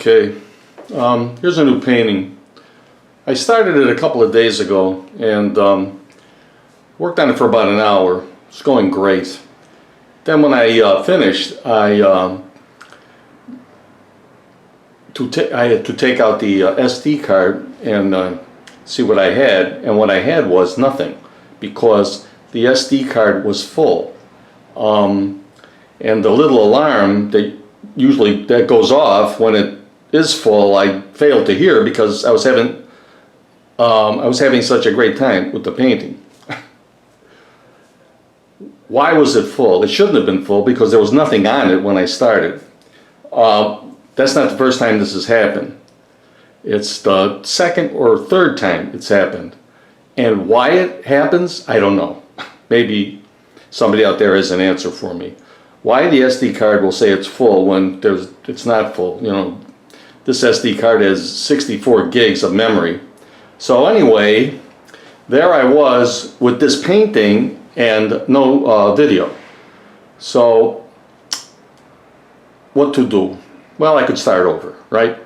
Okay, here's a new painting. I started it a couple of days ago and worked on it for about an hour. It's going great. Then when I finished, I had to take out the SD card and see what I had, and what I had was nothing because the SD card was full. And the little alarm that goes off when it is full, I failed to hear because I was having such a great time with the painting. Why was it full? It shouldn't have been full because there was nothing on it when I started. That's not the first time this has happened. It's the second or third time it's happened. And why it happens, I don't know. Maybe somebody out there has an answer for me. Why the SD card will say it's full when it's not full. You know, this SD card has 64 gigs of memory. So anyway, there I was with this painting and no video. So what to do? Well, I could start over, right?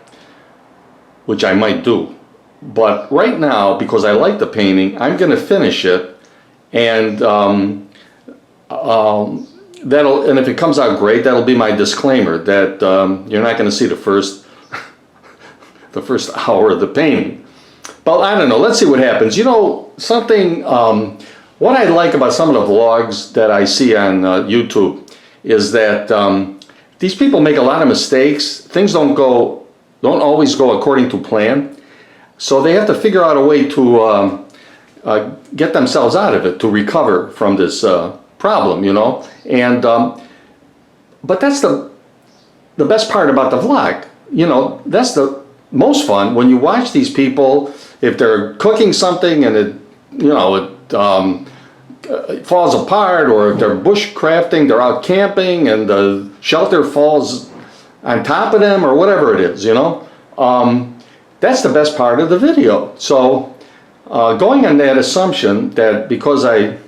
Which I might do. But right now, because I like the painting, I'm going to finish it, and and if it comes out great, that'll be my disclaimer that you're not going to see the first hour of the painting. But I don't know. Let's see what happens. You know, something. What I like about some of the vlogs that I see on YouTube is that these people make a lot of mistakes. Things don't always go according to plan. So they have to figure out a way to get themselves out of it, to recover from this problem, you know. And but that's the best part about the vlog. You know, that's the most fun when you watch these people. If they're cooking something and it falls apart, or if they're bush crafting, they're out camping and the shelter falls on top of them, or whatever it is, you know. That's the best part of the video. So going on that assumption that because I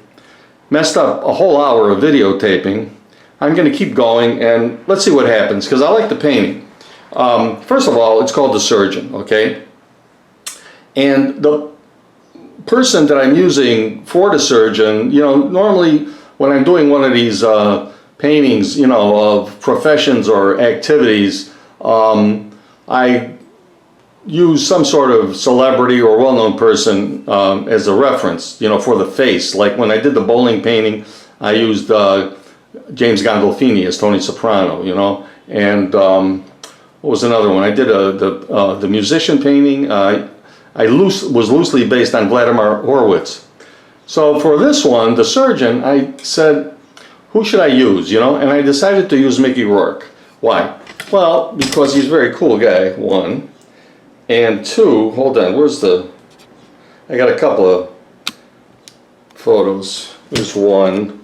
messed up a whole hour of videotaping, I'm going to keep going and let's see what happens, because I like the painting. First of all, it's called The Surgeon, okay? And the person that I'm using for The Surgeon, you know, normally when I'm doing one of these paintings, you know, of professions or activities, I use some sort of celebrity or well-known person as a reference, you know, for the face. Like when I did the bowling painting, I used James Gandolfini as Tony Soprano, you know. And what was another one? I did the musician painting. Was loosely based on Vladimir Horowitz. So for this one, The Surgeon, I said, who should I use, you know? And I decided to use Mickey Rourke. Why? Well, because he's a very cool guy, one. And two, hold on, I got a couple of photos. There's one.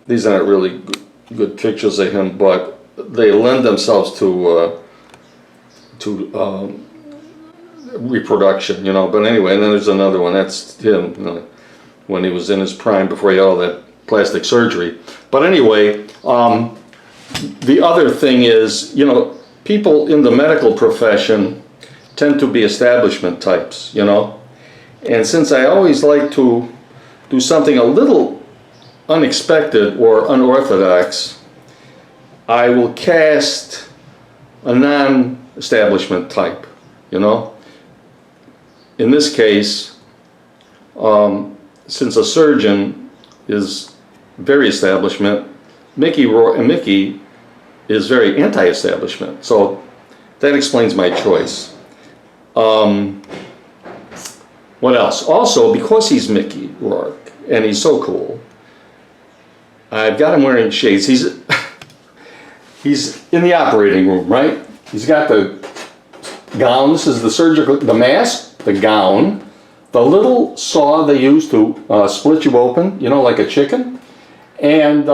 These aren't really good pictures of him, but they lend themselves to reproduction, you know. But anyway, and then there's another one. That's him, you know, when he was in his prime before he had all that plastic surgery. But anyway, the other thing is, you know, people in the medical profession tend to be establishment types, you know. And since I always like to do something a little unexpected or unorthodox, I will cast a non-establishment type, you know. In this case, since a surgeon is very establishment, Mickey is very anti-establishment. So that explains my choice. What else? Also, because he's Mickey Rourke and he's so cool, I've got him wearing shades. He's in the operating room, right? He's got the gown. This is the mask, the gown, the little saw they use to split you open, you know, like a chicken. And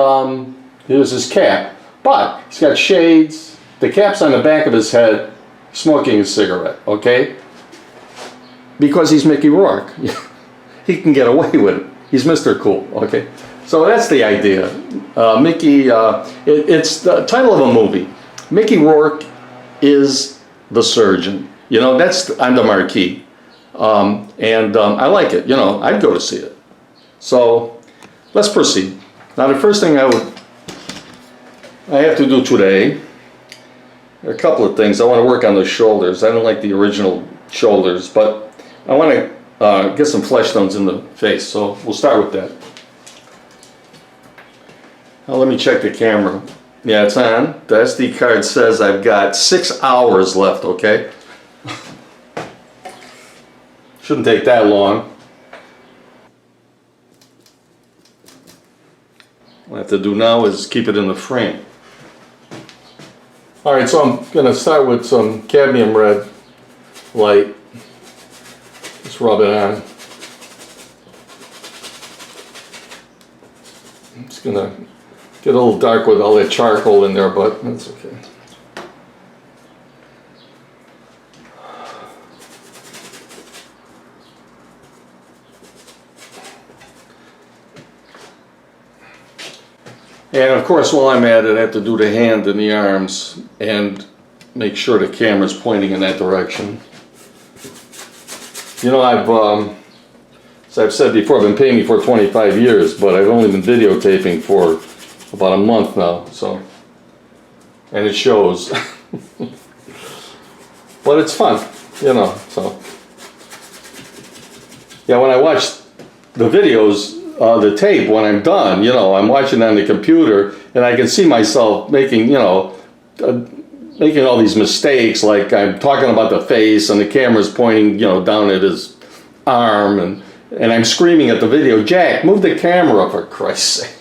there's his cap. But he's got shades, the cap's on the back of his head, smoking a cigarette, okay? Because he's Mickey Rourke. He can get away with it. He's Mr. Cool, okay? So that's the idea. Mickey, it's the title of a movie. Mickey Rourke is the surgeon. You know, that's on the marquee. I like it. You know, I'd go to see it. So let's proceed. Now the first thing I have to do today, there are a couple of things. I want to work on the shoulders. I don't like the original shoulders, but I want to get some flesh tones in the face. So we'll start with that. Now let me check the camera. Yeah, it's on. The SD card says I've got 6 hours left, okay? Shouldn't take that long. What I have to do now is keep it in the frame. Alright, so I'm going to start with some cadmium red light. Just rub it on. I'm just going to get a little dark with all that charcoal in there, but that's okay. And of course, while I'm at it, I have to do the hand and the arms and make sure the camera's pointing in that direction. You know, as I've said before, I've been painting for 25 years, but I've only been videotaping for about a month now, so, and it shows. But it's fun, you know, so. Yeah, when I watch the videos, the tape, when I'm done, you know, I'm watching on the computer and I can see myself making, you know, making all these mistakes, like I'm talking about the face and the camera's pointing, you know, down at his arm, and I'm screaming at the video, Jack, move the camera for Christ's sake.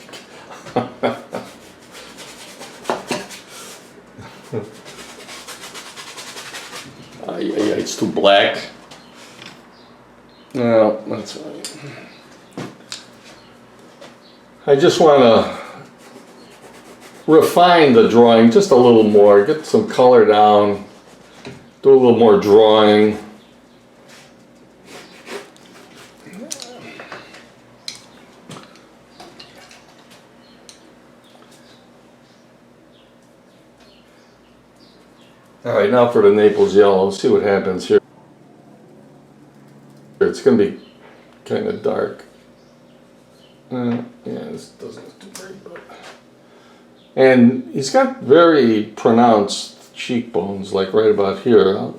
It's too black. No, that's right. I just want to refine the drawing just a little more, get some color down, do a little more drawing. All right, now for the Naples yellow. Let's see what happens here. It's going to be kind of dark. Yeah, this doesn't look too great, but. And he's got very pronounced cheekbones, like right about here.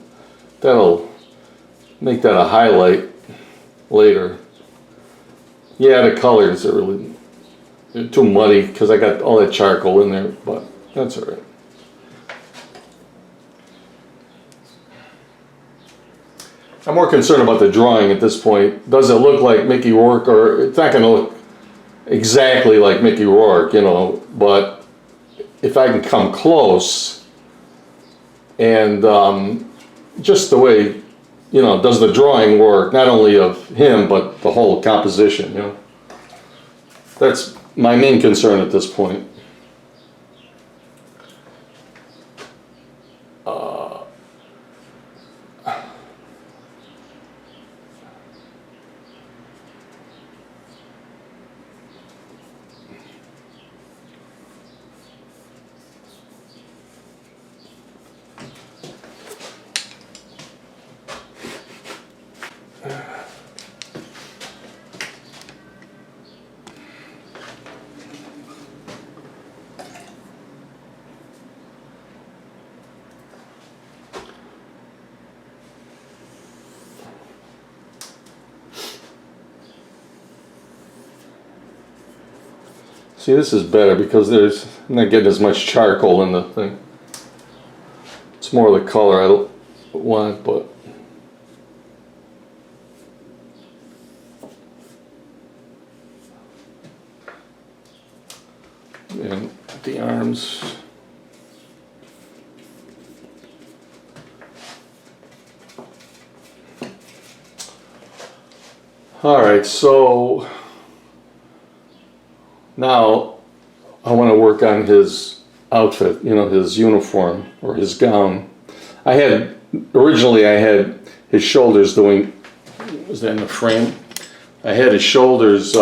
That'll make that a highlight later. Yeah, the colors are really they're too muddy because I got all that charcoal in there, but that's all right. I'm more concerned about the drawing at this point. Does it look like Mickey Rourke, or it's not going to look exactly like Mickey Rourke, you know, but if I can come close and just the way, you know, does the drawing work, not only of him, but the whole composition, you know. That's my main concern at this point. See, this is better because I'm not getting as much charcoal in the thing. It's more the color I want, but and the arms. All right, so now I want to work on his outfit, you know, his uniform or his gown. Originally I had his shoulders doing, was that in the frame? I had his shoulders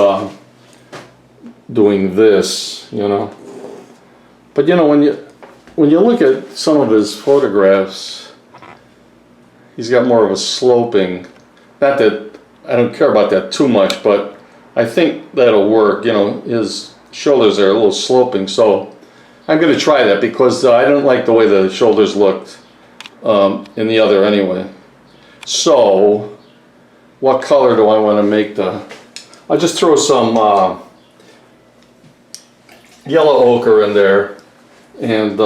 doing this, you know. But you know, when you look at some of his photographs, he's got more of a sloping. Not that I don't care about that too much, but I think that'll work. You know, his shoulders are a little sloping, so I'm going to try that because I don't like the way the shoulders looked in the other anyway. So, what color do I want to make the... I'll just throw some yellow ochre in there, and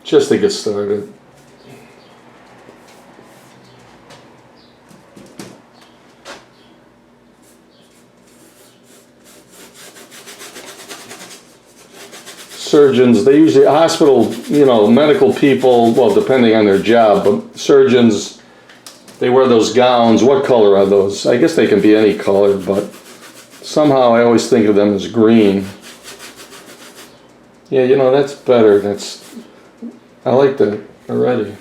just to get started. Surgeons, they usually, hospital, you know, medical people, well, depending on their job, but surgeons, they wear those gowns. What color are those? I guess they can be any color, but somehow I always think of them as green. Yeah, you know, that's better. I like that already.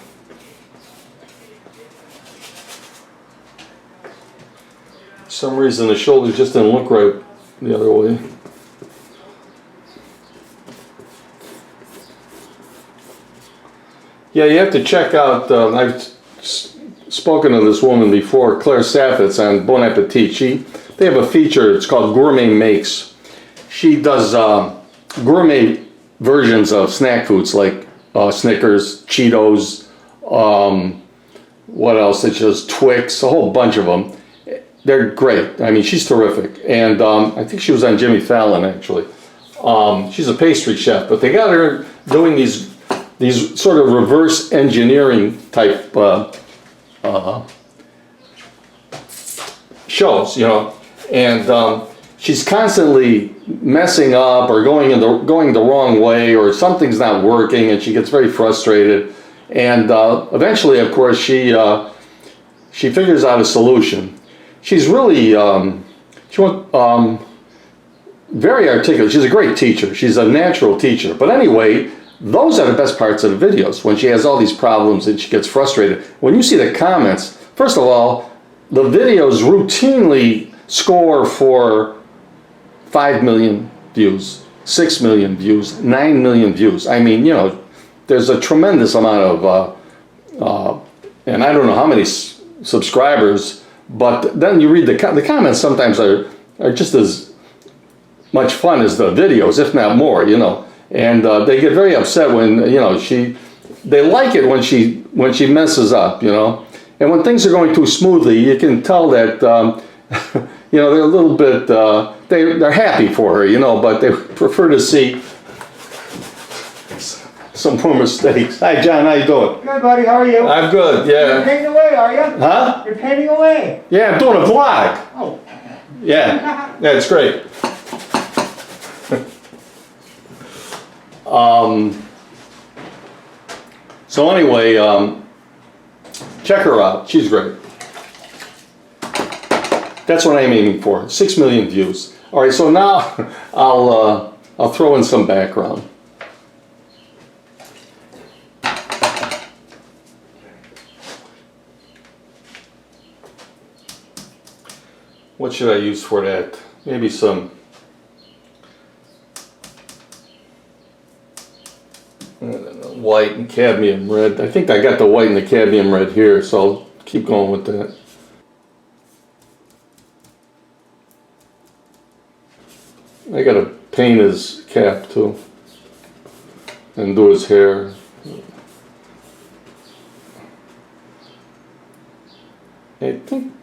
For some reason the shoulders just didn't look right the other way. Yeah, you have to check out, I've spoken to this woman before, Claire Saffitz on Bon Appetit. They have a feature, it's called Gourmet Makes. She does gourmet versions of snack foods like Snickers, Cheetos, what else? It's just Twix, a whole bunch of them. They're great. I mean, she's terrific. And I think she was on Jimmy Fallon, actually. She's a pastry chef, but they got her doing these sort of reverse engineering type shows, you know, and she's constantly messing up or going the wrong way, or something's not working, and she gets very frustrated. And eventually, of course, she figures out a solution. She's really very articulate. She's a great teacher. She's a natural teacher. But anyway, those are the best parts of the videos, when she has all these problems and she gets frustrated. When you see the comments, first of all, the videos routinely score for 5 million views, 6 million views, 9 million views. I mean, you know, there's a tremendous amount of, and I don't know how many subscribers, but then you read the comments sometimes are just as much fun as the videos, if not more, you know. And they get very upset when, you know, they like it when she messes up, you know. And when things are going too smoothly, you can tell that, you know, they're a little bit, they're happy for her, you know, but they prefer to see some more mistakes. Hi, John, how you doing? Good, buddy, how are you? I'm good, yeah. You're painting away, are you? Huh? You're painting away. Yeah, I'm doing a vlog. Oh. Yeah, yeah, it's great. So anyway, check her out. She's great. That's what I'm aiming for. 6 million views. All right, so now I'll throw in some background. What should I use for that? Maybe some white and cadmium red. I think I got the white and the cadmium red here, so I'll keep going with that. I gotta paint his cap too, and do his hair. I think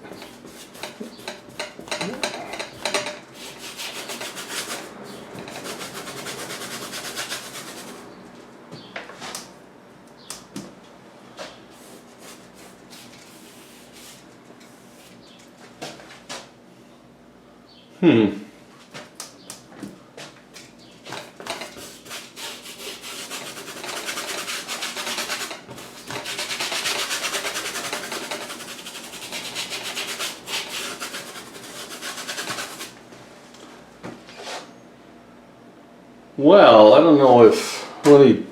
well, I don't know if, let me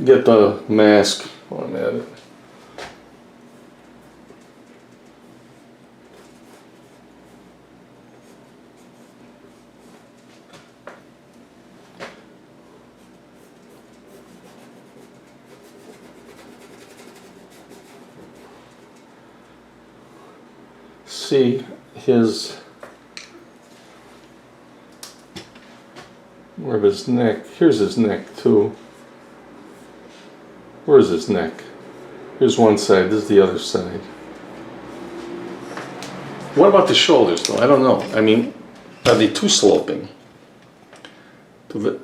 get the mask while I'm at it. see his, where his neck, here's his neck too. Where's his neck? Here's one side, this is the other side. What about the shoulders though? I don't know. I mean, are they too sloping? Do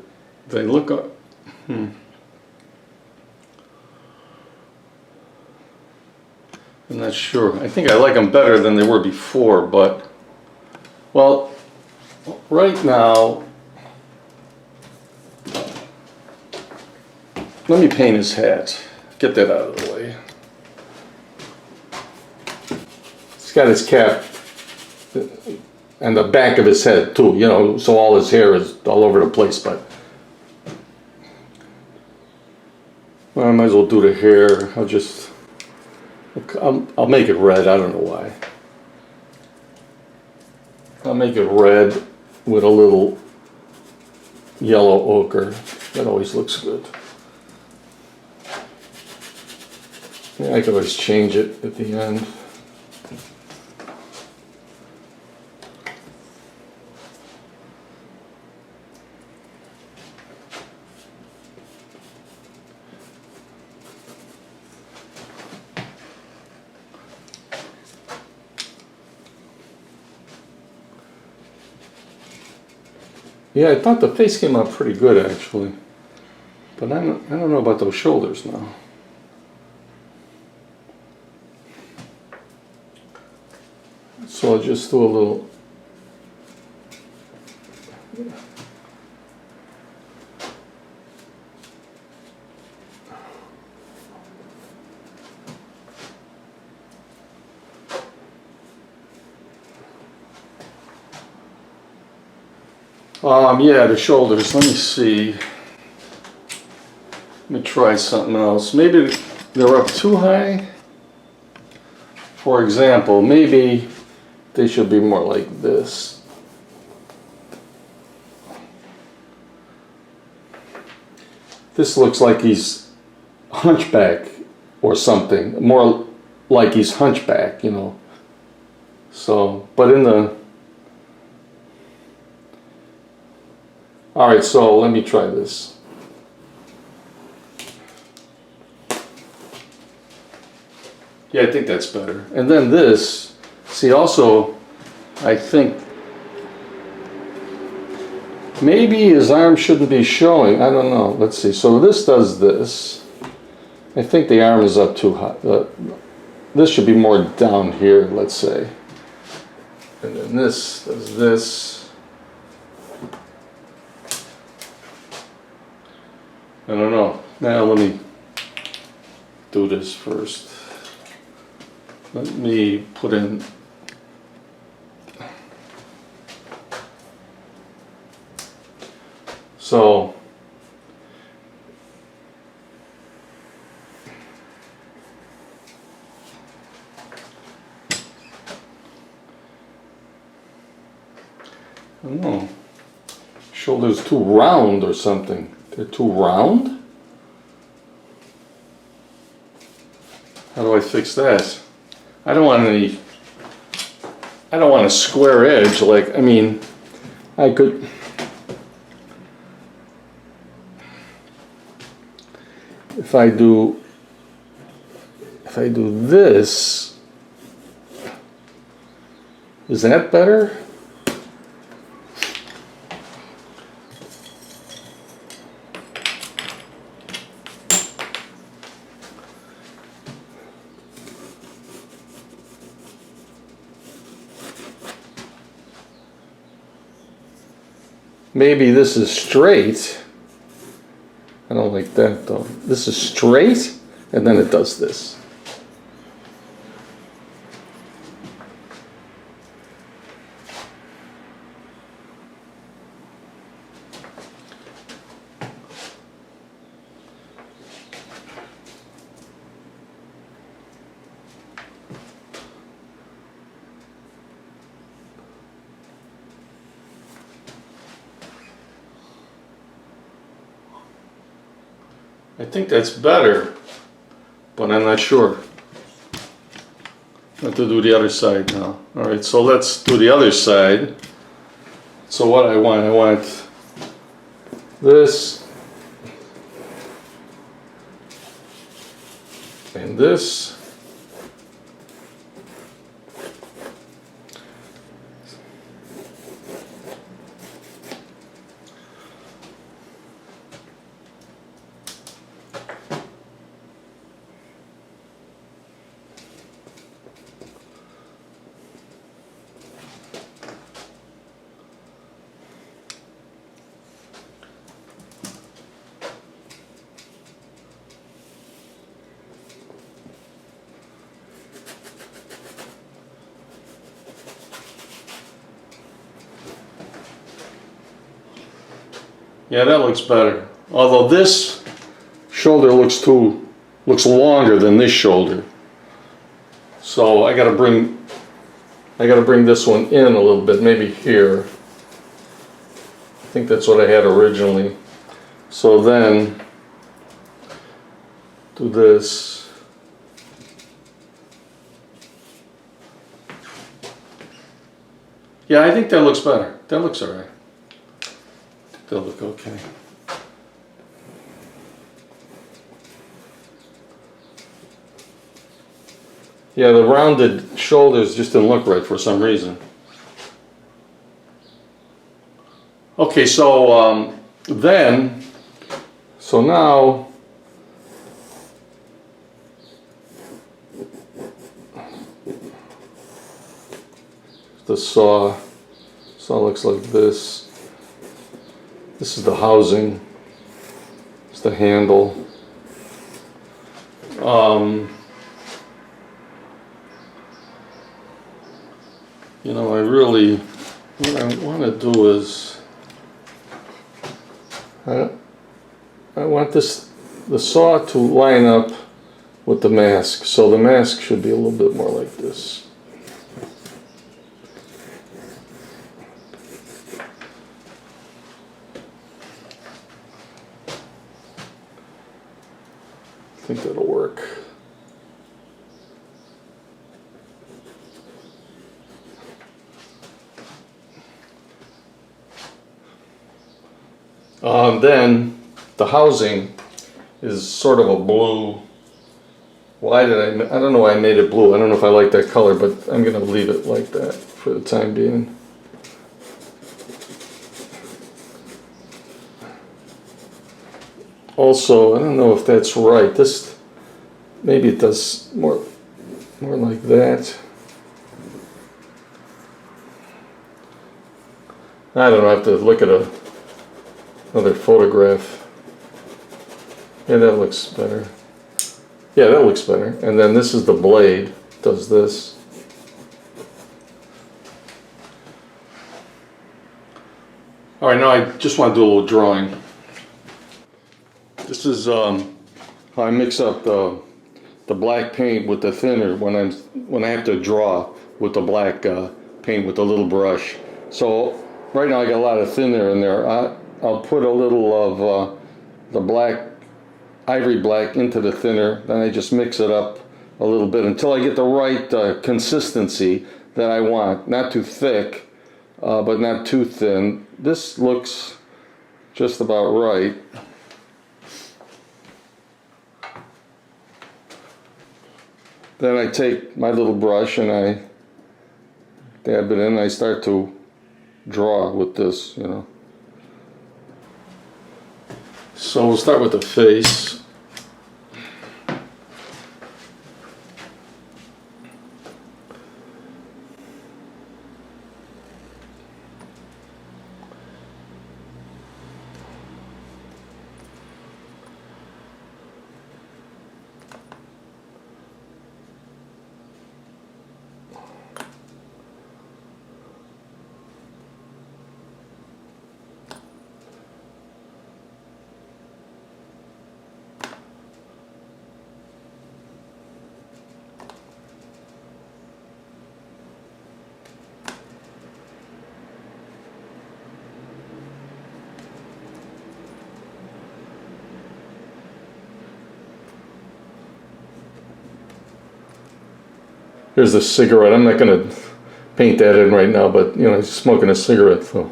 they look up? I'm not sure. I think I like them better than they were before, but, well, right now, let me paint his hat. Get that out of the way. He's got his cap and the back of his head too, you know, so all his hair is all over the place, but well, I might as well do the hair. I'll make it red. I don't know why. I'll make it red with a little yellow ochre. That always looks good. Yeah, I could always change it at the end. Yeah, I thought the face came out pretty good actually, but I don't know about those shoulders now. So I'll just do a little. Yeah, the shoulders. Let me see. Let me try something else. Maybe they're up too high. For example, maybe they should be more like this. This looks like he's hunchback or something. More like he's hunchback, you know. So, but in the... Alright, so let me try this. Yeah, I think that's better. And then this, see also, I think maybe his arm shouldn't be showing. I don't know. Let's see. So this does this. I think the arm is up too high. This should be more down here, let's say. And then this does this. I don't know. Now let me do this first. Let me put in so I don't know. Shoulders too round or something. They're too round? How do I fix that? I don't want a square edge, like, I mean, I could, if I do this, is that better? Maybe this is straight. I don't like that though. This is straight, and then it does this. I think that's better, but I'm not sure. have to do the other side now. All right, so let's do the other side. So what I want this and this. Yeah, that looks better. Although this shoulder looks longer than this shoulder. So I gotta bring this one in a little bit, maybe here. I think that's what I had originally. So then do this. Yeah, I think that looks better. That looks all right. They'll look okay. Yeah, the rounded shoulders just didn't look right for some reason. Okay, so now the saw looks like this. This is the housing. It's the handle. You know, what I want to do is, I want the saw to line up with the mask. So the mask should be a little bit more like this. I think that'll work. Then the housing is sort of a blue. I don't know why I made it blue. I don't know if I like that color, but I'm gonna leave it like that for the time being. Also, I don't know if that's right. Maybe it does more like that. I don't know, I have to look at another photograph. Yeah, that looks better. Yeah, that looks better. And then this is the blade, does this. All right, now I just want to do a little drawing. This is how I mix up the black paint with the thinner when I have to draw with the black paint with the little brush. So right now I got a lot of thinner in there. I'll put a little of the black, ivory black into the thinner, then I just mix it up a little bit until I get the right consistency that I want. Not too thick, but not too thin. This looks just about right. Then I take my little brush and I dab it in and I start to draw with this, you know. So we'll start with the face. Here's the cigarette. I'm not going to paint that in right now, but you know, he's smoking a cigarette, so.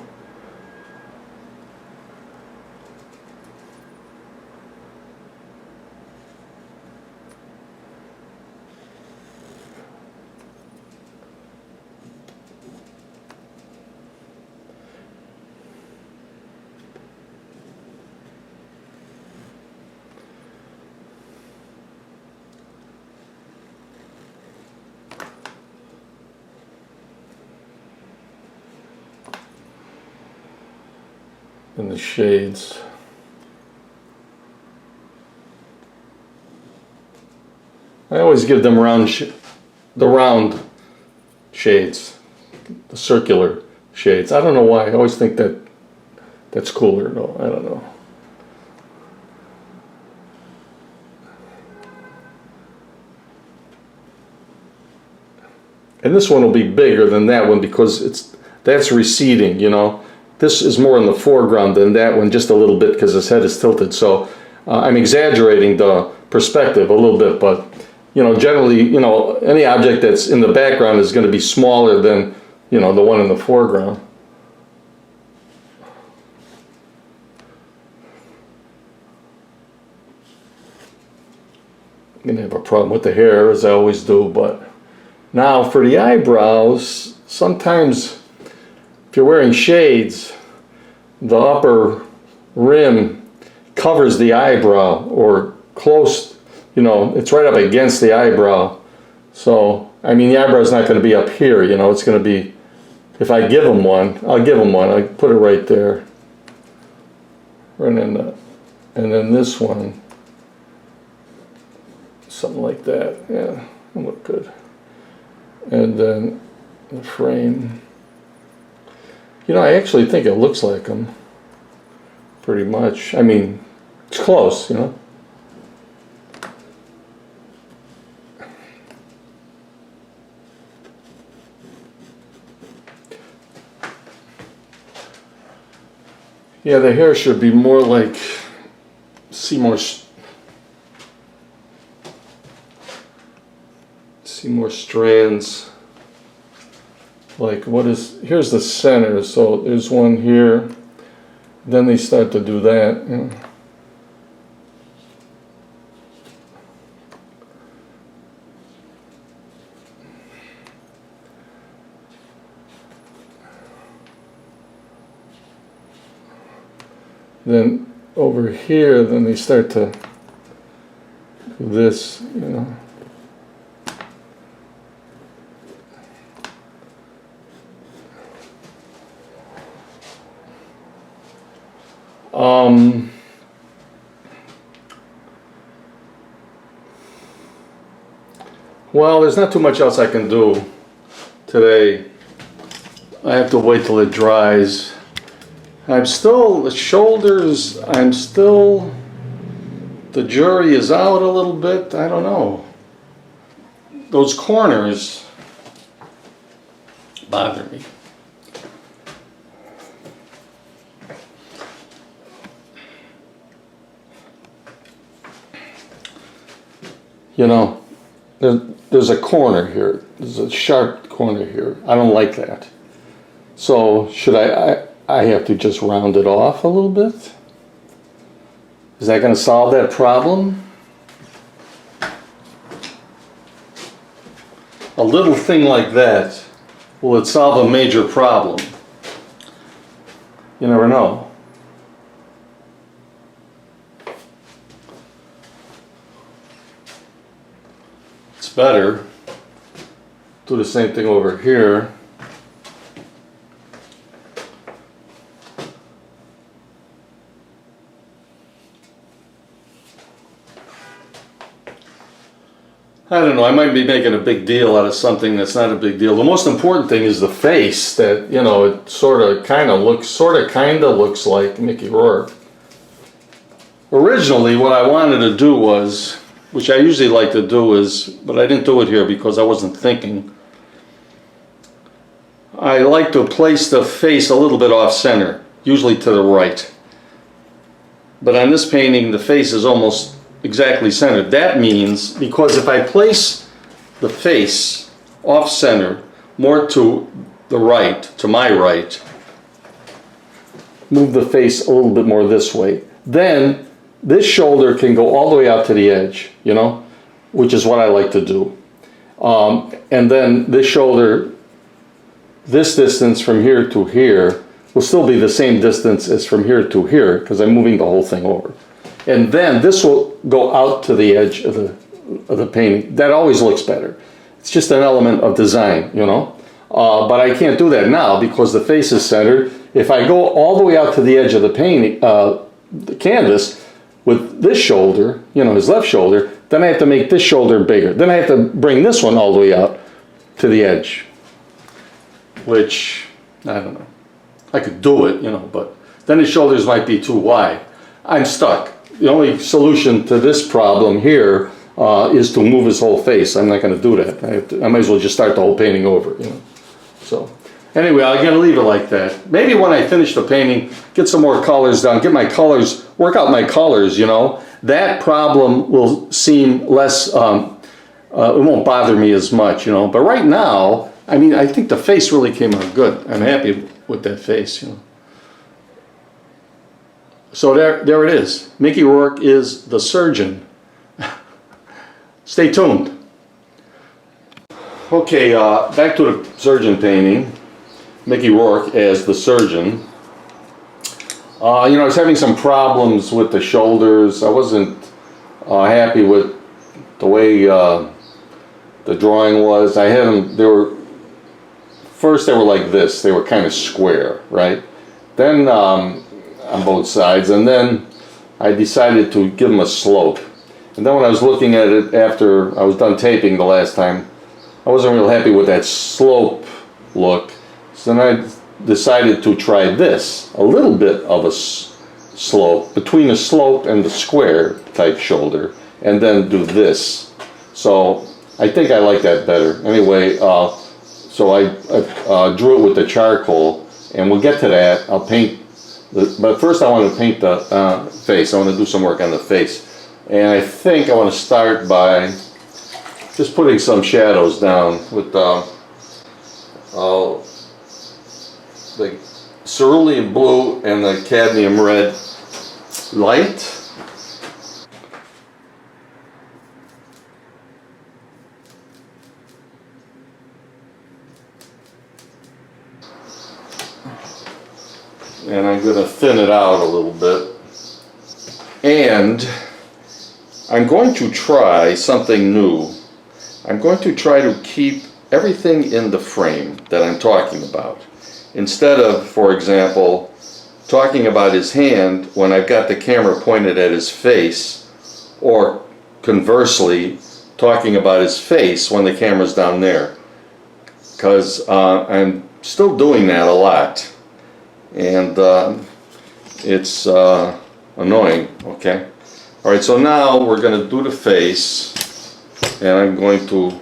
And the shades. I always give them the round shades, the circular shades. I don't know why. I always think that that's cooler. No, I don't know. And this one will be bigger than that one because that's receding, you know. This is more in the foreground than that one, just a little bit because his head is tilted. So I'm exaggerating the perspective a little bit, but you know, generally, you know, any object that's in the background is going to be smaller than, you know, the one in the foreground. I'm going to have a problem with the hair, as I always do, but now for the eyebrows, sometimes if you're wearing shades, the upper rim covers the eyebrow or close, you know, it's right up against the eyebrow. So, I mean, the eyebrow is not going to be up here, you know, it's going to be, if I give them one, I'll give them one, I put it right there. And then this one, something like that, yeah, it'll look good. And then the frame. You know, I actually think it looks like them, pretty much. I mean, it's close, you know. Yeah, the hair should be more like, see more strands. Like here's the center, so there's one here, then they start to do that, you know. Then over here, then they start to do this, you know. Well, there's not too much else I can do today. I have to wait till it dries. The shoulders, the jury is out a little bit. I don't know. Those corners bother me. You know, there's a corner here. There's a sharp corner here. I don't like that. So should I have to just round it off a little bit? Is that going to solve that problem? A little thing like that, will it solve a major problem? You never know. It's better. Do the same thing over here. I don't know, I might be making a big deal out of something that's not a big deal. The most important thing is the face, that, you know, it sort of kind of looks like Mickey Rourke. Originally, what I wanted to do was, which I usually like to do is, but I didn't do it here because I wasn't thinking. I like to place the face a little bit off center, usually to the right. But on this painting, the face is almost exactly centered. That means, because if I place the face off center, more to the right, to my right. Move the face a little bit more this way. Then this shoulder can go all the way out to the edge, you know, which is what I like to do. And then this shoulder, this distance from here to here will still be the same distance as from here to here because I'm moving the whole thing over. And then this will go out to the edge of the painting. That always looks better. It's just an element of design, you know. But I can't do that now because the face is centered. If I go all the way out to the edge of the painting, the canvas, with this shoulder, you know, his left shoulder, then I have to make this shoulder bigger. Then I have to bring this one all the way out to the edge. Which, I don't know. I could do it, you know, but then his shoulders might be too wide. I'm stuck. The only solution to this problem here is to move his whole face. I'm not going to do that. I might as well just start the whole painting over, you know. So, anyway, I'm going to leave it like that. Maybe when I finish the painting, get some more colors down, get my colors, work out my colors, you know, that problem will seem less, it won't bother me as much, you know. But right now, I mean, I think the face really came out good. I'm happy with that face, you know. So there it is. Mickey Rourke is the surgeon. Stay tuned. Okay, back to the surgeon painting. Mickey Rourke as the surgeon. You know, I was having some problems with the shoulders. I wasn't happy with the way the drawing was. I had them, first they were like this. They were kind of square, right? Then on both sides, and then I decided to give them a slope. And then when I was looking at it after I was done taping the last time, I wasn't real happy with that slope look. So then I decided to try this, a little bit of a slope, between the slope and the square type shoulder, and then do this. So I think I like that better. Anyway, so I drew it with the charcoal, and we'll get to that. I'll paint, but first I want to paint the face. I want to do some work on the face. And I think I want to start by just putting some shadows down with the cerulean blue and the cadmium red light. And I'm going to thin it out a little bit. And I'm going to try something new. I'm going to try to keep everything in the frame that I'm talking about. Instead of, for example, talking about his hand when I've got the camera pointed at his face, or conversely, talking about his face when the camera's down there. Because I'm still doing that a lot. And it's annoying, okay? All right, so now we're going to do the face, and I'm going to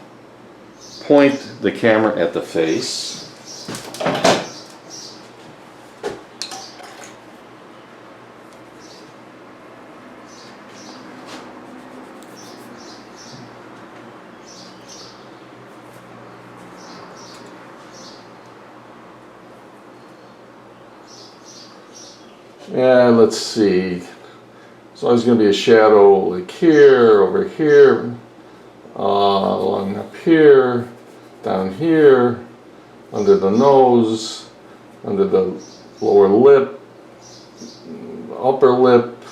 point the camera at the face. And let's see. So there's going to be a shadow like here, over here, along up here, down here, under the nose, under the lower lip, upper lip.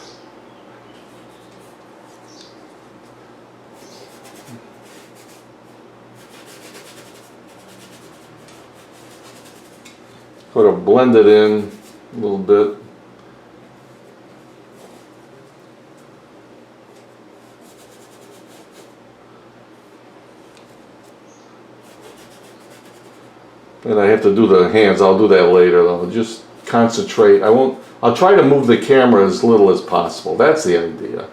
Sort of blend it in a little bit. And I have to do the hands. I'll do that later though. Just concentrate. I'll try to move the camera as little as possible. That's the idea.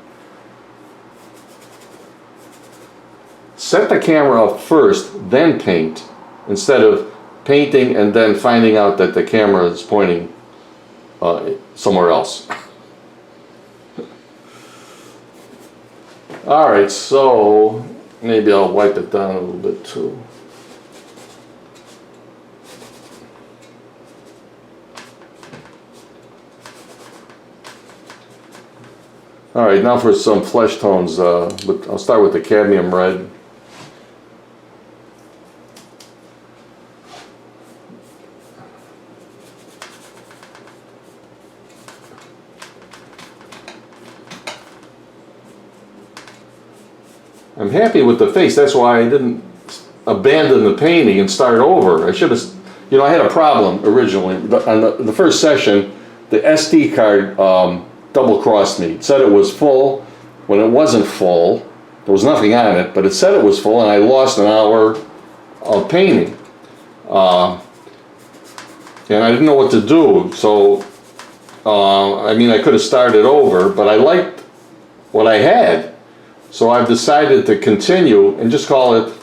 Set the camera up first, then paint, instead of painting and then finding out that the camera is pointing somewhere else. Alright, so maybe I'll wipe it down a little bit too. All right, now for some flesh tones. I'll start with the cadmium red. I'm happy with the face. That's why I didn't abandon the painting and start over. I should have, you know, I had a problem originally. On the first session, the SD card double crossed me. It said it was full when it wasn't full. There was nothing on it, but it said it was full, and I lost an hour of painting. And I didn't know what to do, so I mean, I could have started over, but I liked what I had. So I've decided to continue and just call it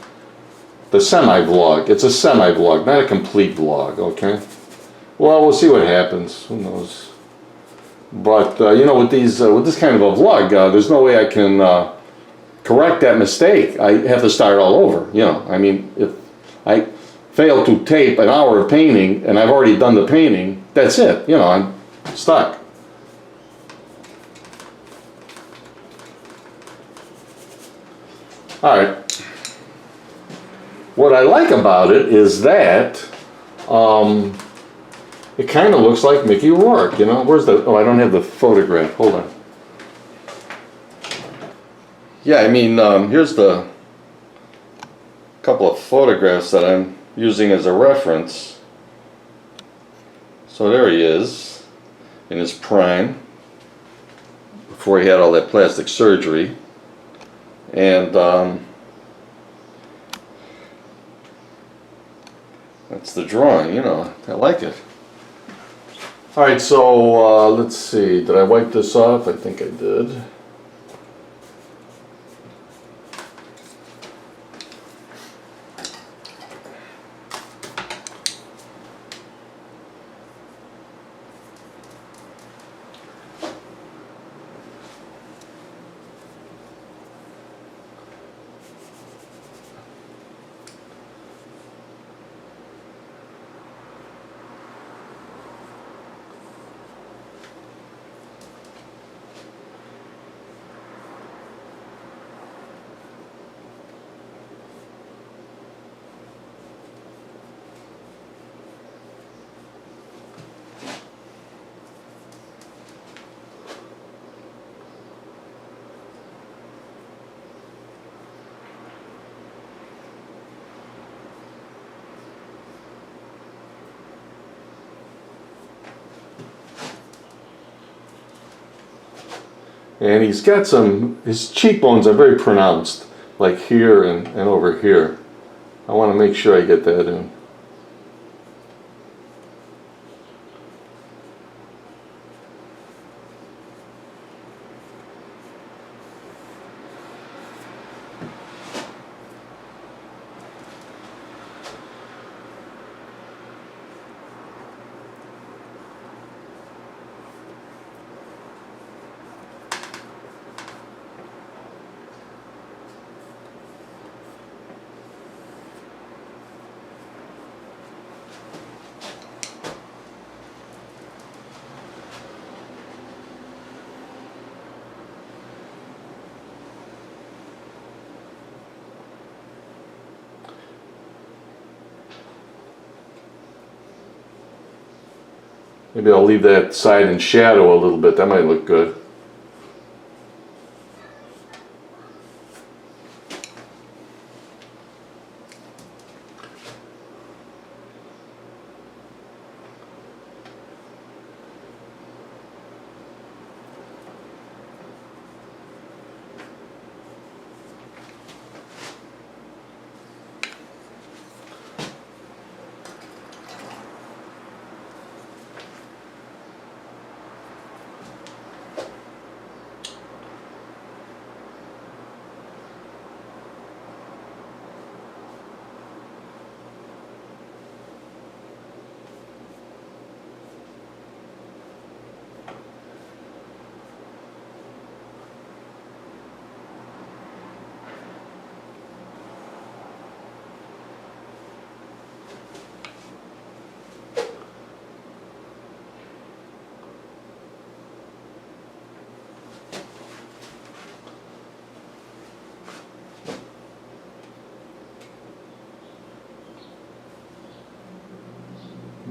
the semi-vlog. It's a semi-vlog, not a complete vlog, okay? Well, we'll see what happens. Who knows? But you know, with this kind of a vlog, there's no way I can correct that mistake. I have to start all over. You know, I mean, if I fail to tape an hour of painting and I've already done the painting, that's it. You know, I'm stuck. All right. What I like about it is that it kind of looks like Mickey Rourke, you know. Where's the, oh, I don't have the photograph. Hold on. Yeah, I mean, here's the couple of photographs that I'm using as a reference. So there he is in his prime, before he had all that plastic surgery. And that's the drawing, you know, I like it. Alright, so let's see, did I wipe this off? I think I did. And he's got some, his cheekbones are very pronounced, like here and over here. I want to make sure I get that in. Maybe I'll leave that side in shadow a little bit. That might look good.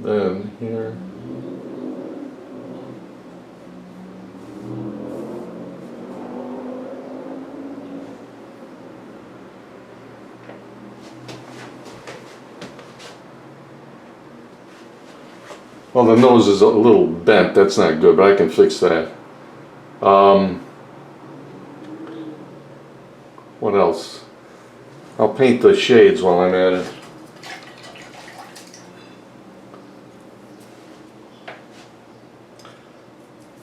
then here. Well, the nose is a little bent. That's not good, but I can fix that. What else? I'll paint the shades while I'm at it.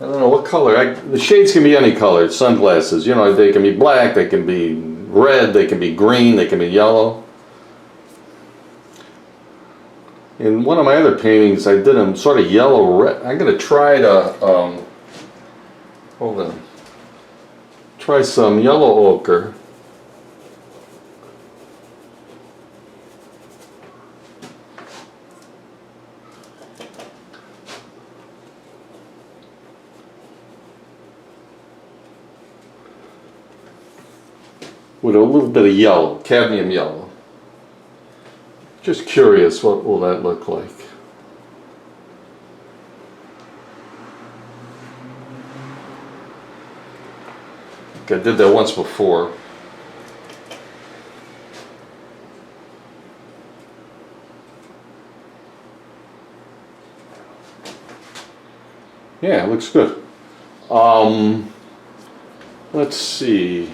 I don't know what color. The shades can be any color. Sunglasses, you know, they can be black, they can be red, they can be green, they can be yellow. In one of my other paintings, I did them sort of yellow red. I'm gonna try to hold on. Try some yellow ochre. With a little bit of yellow, cadmium yellow. Just curious, what will that look like? I did that once before. Yeah, it looks good. Let's see.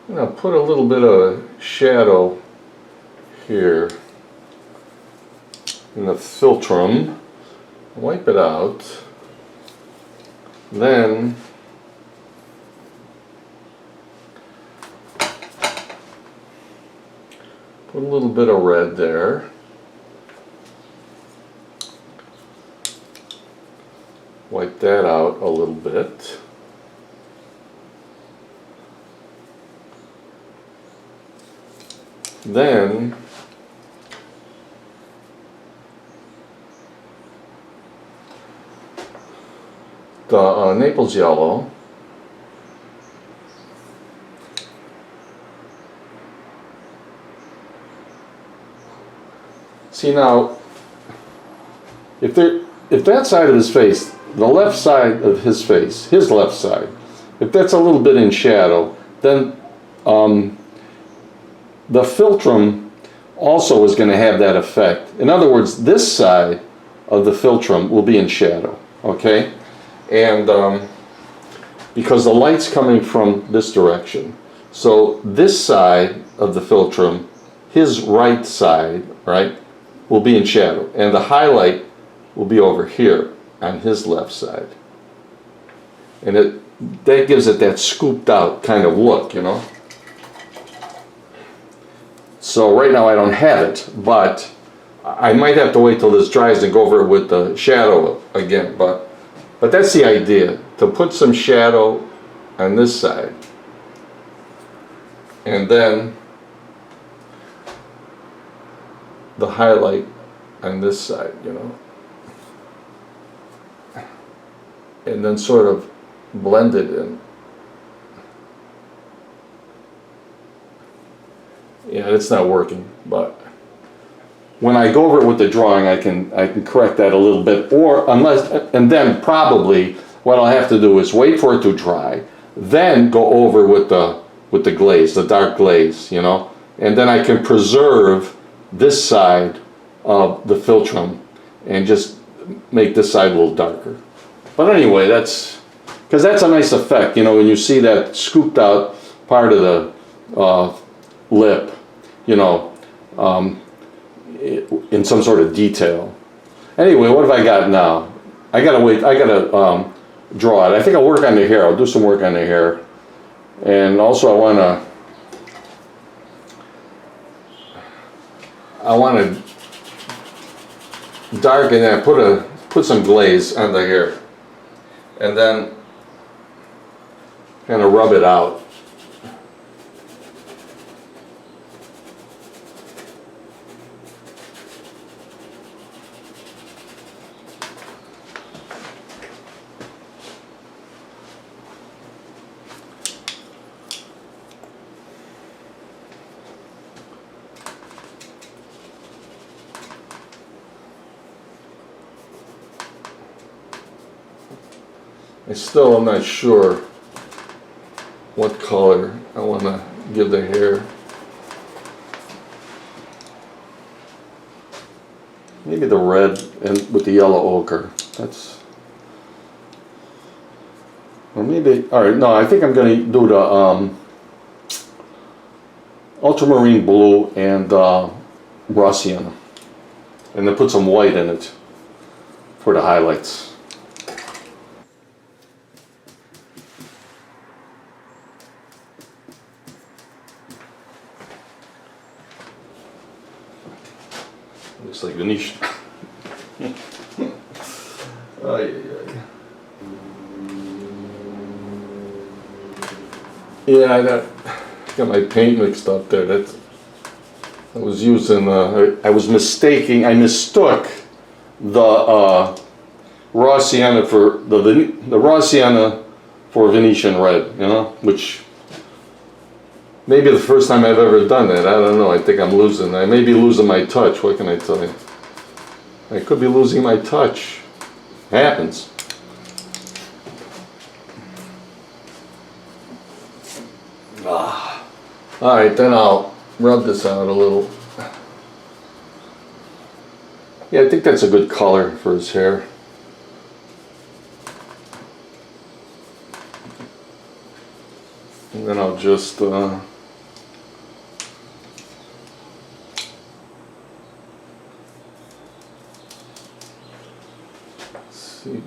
I'm going to put a little bit of shadow here in the philtrum, wipe it out, then put a little bit of red there, wipe that out a little bit. Then the Naples yellow. See now, if that side of his face, the left side of his face, his left side, if that's a little bit in shadow, then the philtrum also is going to have that effect. In other words, this side of the philtrum will be in shadow, okay? And because the light's coming from this direction. So this side of the philtrum, his right side, right, will be in shadow. And the highlight will be over here on his left side. And that gives it that scooped out kind of look, you know? So right now I don't have it, but I might have to wait till this dries and go over it with the shadow again. But that's the idea, to put some shadow on this side. And then the highlight on this side, you know. And then sort of blend it in. Yeah, it's not working, but when I go over it with the drawing, I can correct that a little bit, or and then probably what I'll have to do is wait for it to dry, then go over with the glaze, the dark glaze, you know, and then I can preserve this side of the philtrum and just make this side a little darker. But anyway, because that's a nice effect, you know, when you see that scooped out part of the lip, you know, in some sort of detail. Anyway, what have I got now? I gotta wait, I gotta draw it. I think I'll work on the hair. I'll do some work on the hair. And also I wanna darken that, put some glaze on the hair. And then kind of rub it out. I still am not sure what color I want to give the hair. Maybe the red and with the yellow ochre. That's, or maybe, all right, no, I think I'm going to do the ultramarine blue and raw sienna, and then put some white in it for the highlights. Looks like Venetian. Ay, ay, ay. Yeah, I got my paint mixed up there. That I was using. I mistook the raw sienna for the raw sienna for Venetian red. You know, which maybe the first time I've ever done that. I don't know. I think I'm losing. I may be losing my touch. What can I tell you? I could be losing my touch. Happens. All right, then I'll rub this out a little. Yeah, I think that's a good color for his hair. And then I'll just see.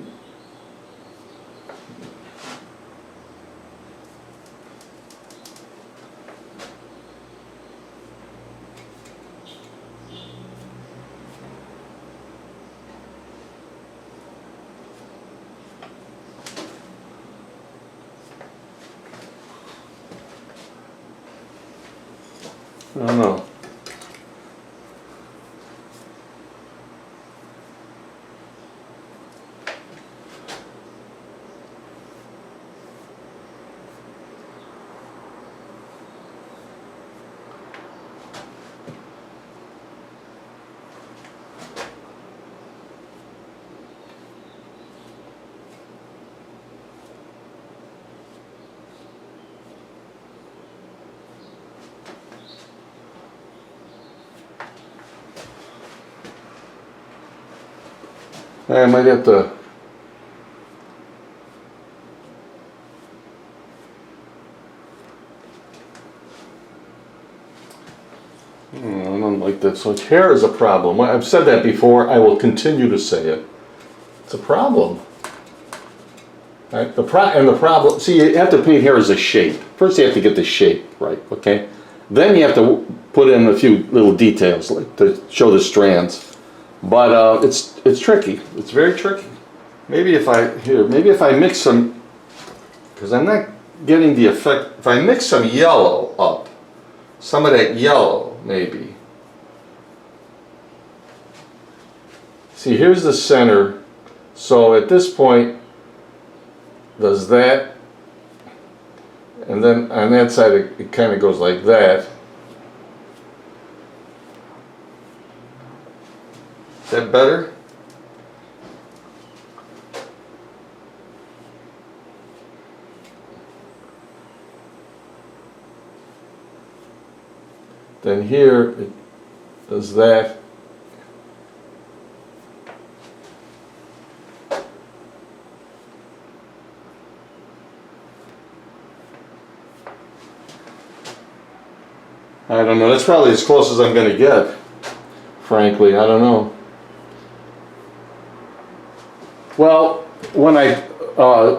I don't know. I might have to. I don't like that. So hair is a problem. I've said that before. I will continue to say it. It's a problem. Right? The problem. See, you have to paint hair as a shape. First, you have to get the shape right. Okay. Then you have to put in a few little details like to show the strands. But it's tricky. It's very tricky. Maybe if I mix some, because I'm not getting the effect. If I mix some yellow up, some of that yellow maybe. See, here's the center. So at this point, does that, and then on that side it kind of goes like that. Is that better? Then here it does that. I don't know. That's probably as close as I'm going to get. Frankly, I don't know. Well, when I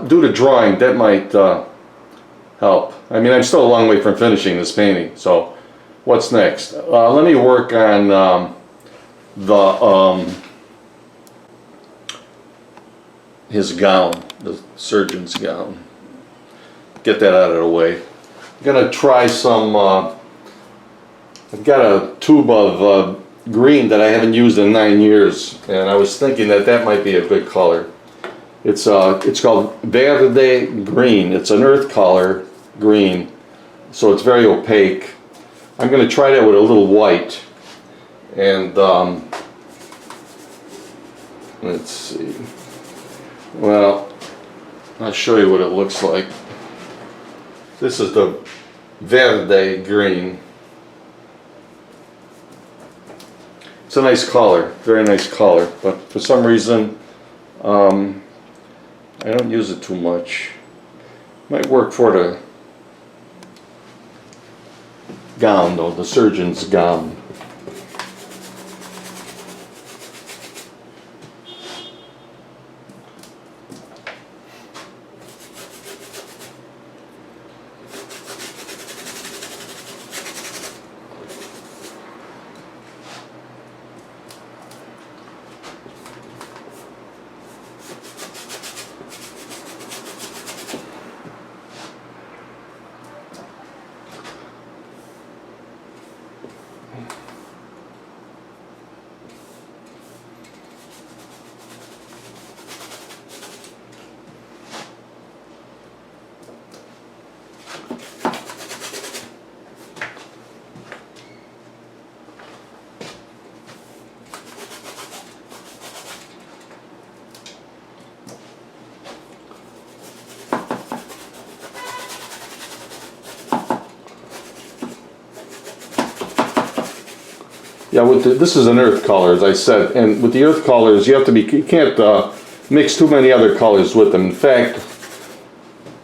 do the drawing, that might help. I mean, I'm still a long way from finishing this painting, so what's next? Let me work on his gown, the surgeon's gown. Get that out of the way. I'm gonna try some, I've got a tube of green that I haven't used in 9 years, and I was thinking that might be a good color. It's called Verde Green. It's an earth color green, so it's very opaque. I'm going to try that with a little white, and let's see. Well, I'll show you what it looks like. This is the Verde green. It's a nice color, very nice color, but for some reason I don't use it too much. Might work for the gown though, the surgeon's gown. Yeah, this is an earth color, as I said, and with the earth colors, you can't mix too many other colors with them. In fact,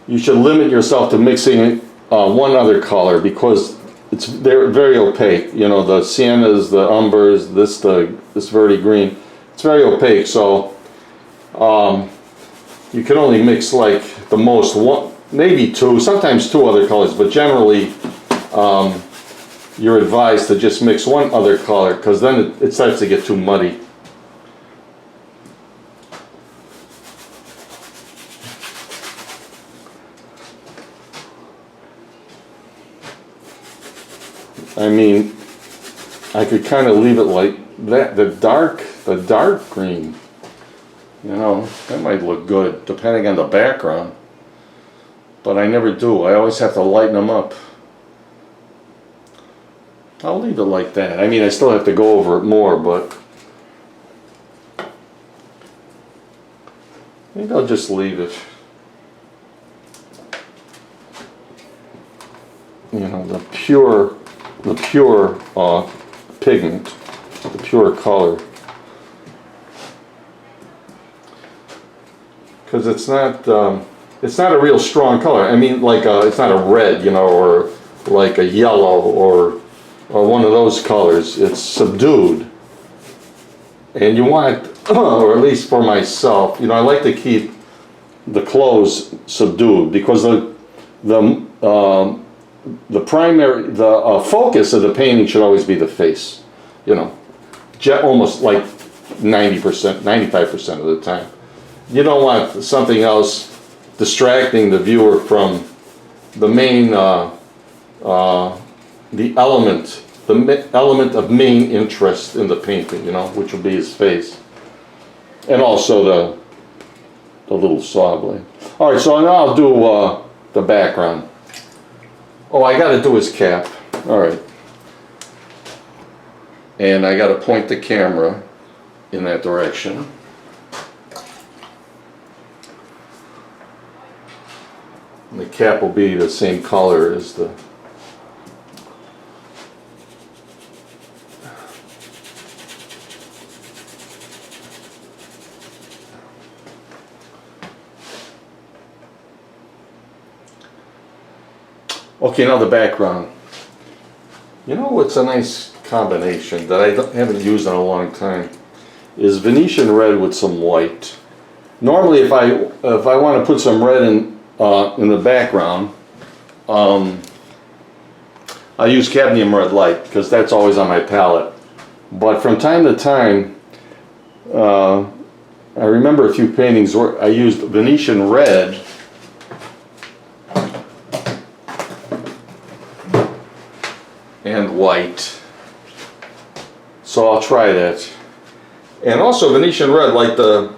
you should limit yourself to mixing one other color because they're very opaque. You know, the siennas, the umbers, this verde green, it's very opaque. So you can only mix like the most one, maybe two, sometimes two other colors, but generally. You're advised to just mix one other color because then it starts to get too muddy. I mean, I could kind of leave it like that, the dark green, you know, that might look good depending on the background, but I never do. I always have to lighten them up. I'll leave it like that. I mean, I still have to go over it more, but maybe I'll just leave it. You know, the pure pigment, the pure color, because it's not a real strong color. I mean, like it's not a red, you know, or like a yellow or one of those colors. It's subdued, and you want, or at least for myself, you know, I like to keep the clothes subdued because the focus of the painting should always be the face, you know, almost like 90%, 95% of the time. You don't want something else distracting the viewer from the main the element of main interest in the painting, you know, which will be his face, and also the little saw blade. All right, so now I'll do the background. Oh, I got to do his cap. All right, and I got to point the camera in that direction. And the cap will be the same color as the. Okay, now the background. You know what's a nice combination that I haven't used in a long time is Venetian red with some white. Normally, if I want to put some red in the background, I use cadmium red light because that's always on my palette. But from time to time, I remember a few paintings where I used Venetian red and white, so I'll try that. And also Venetian red, like the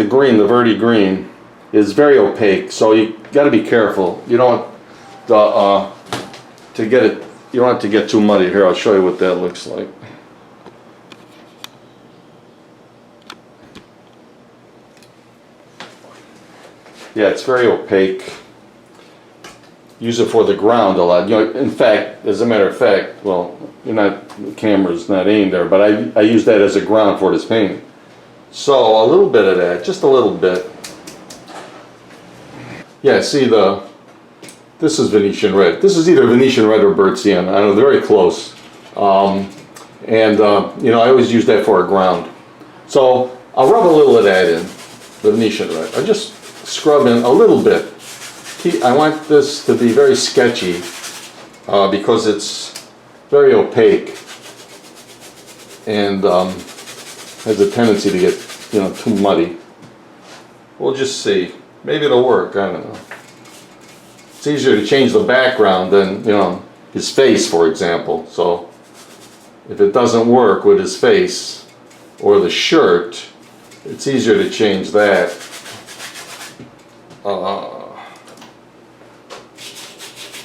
green, the verde green, is very opaque, so you got to be careful. You don't want to get it. You don't want it to get too muddy. Here, I'll show you what that looks like. Yeah, it's very opaque. Use it for the ground a lot. You know, in fact, as a matter of fact, well, you're not, the camera's not aimed there, but I use that as a ground for this painting. So a little bit of that, just a little bit. Yeah, see this is Venetian red. This is either Venetian red or burnt sienna. I know, they're very close. You know, I always use that for a ground. So I'll rub a little of that in, the Venetian red. I just scrub in a little bit. I want this to be very sketchy because it's very opaque and has a tendency to get, you know, too muddy. We'll just see. Maybe it'll work, I don't know. It's easier to change the background than, you know, his face, for example. So if it doesn't work with his face or the shirt, it's easier to change that.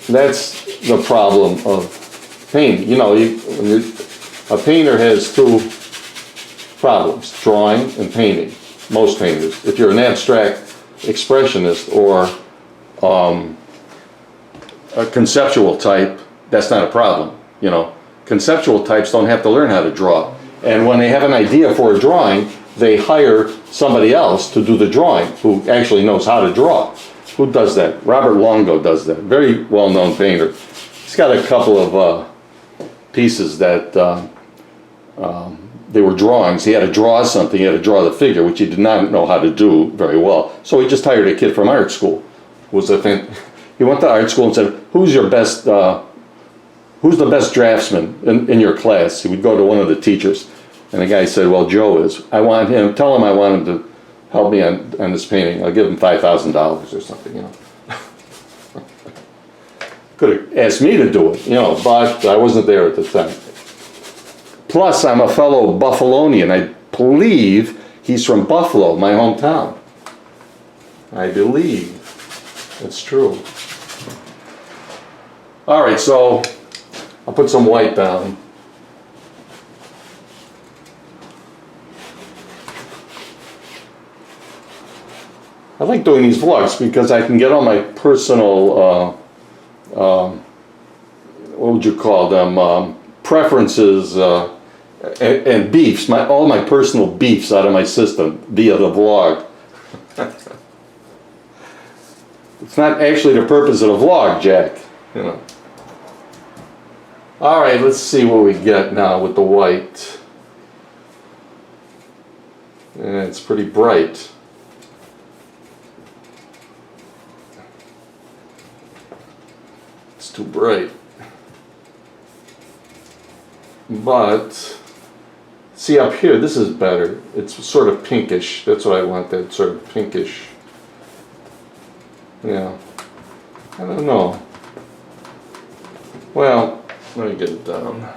That's the problem of painting. You know, a painter has two problems: drawing and painting. Most painters. If you're an abstract expressionist or a conceptual type, that's not a problem. You know, conceptual types don't have to learn how to draw. And when they have an idea for a drawing, they hire somebody else to do the drawing who actually knows how to draw. Who does that? Robert Longo does that. Very well-known painter. He's got a couple of pieces that they were drawings. He had to draw something. He had to draw the figure, which he did not know how to do very well. So he just hired a kid from art school. He went to art school and said, "Who's your best? Who's the best draftsman in your class?" He would go to one of the teachers, and the guy said, "Well, Joe is. I want him. Tell him I want him to help me on this painting. I'll give him $5,000 or something, you know." Could have asked me to do it, you know, but I wasn't there at the time. Plus, I'm a fellow Buffalonian. I believe he's from Buffalo, my hometown. I believe it's true. All right, so I'll put some white down. I like doing these vlogs because I can get all my personal, what would you call them, preferences and beefs, all my personal beefs out of my system via the vlog. It's not actually the purpose of the vlog, Jack, you know. All right, let's see what we get now with the white. And it's pretty bright. It's too bright. But see up here, this is better. It's sort of pinkish. That's what I want, that sort of pinkish. Yeah. I don't know. Well, let me get it down.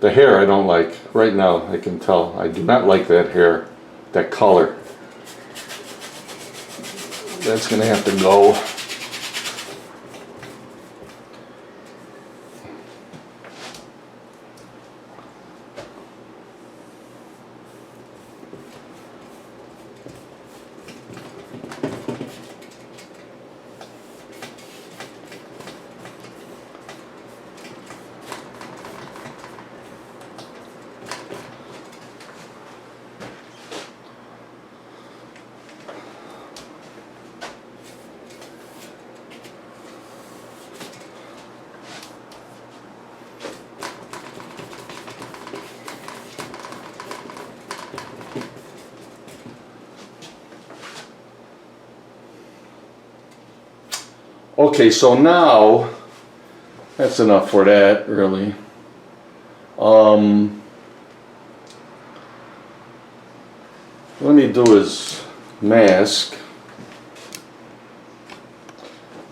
The hair I don't like. Right now I can tell I do not like that hair, that color. That's gonna have to go. Okay, so now that's enough for that, really. What I need to do is mask.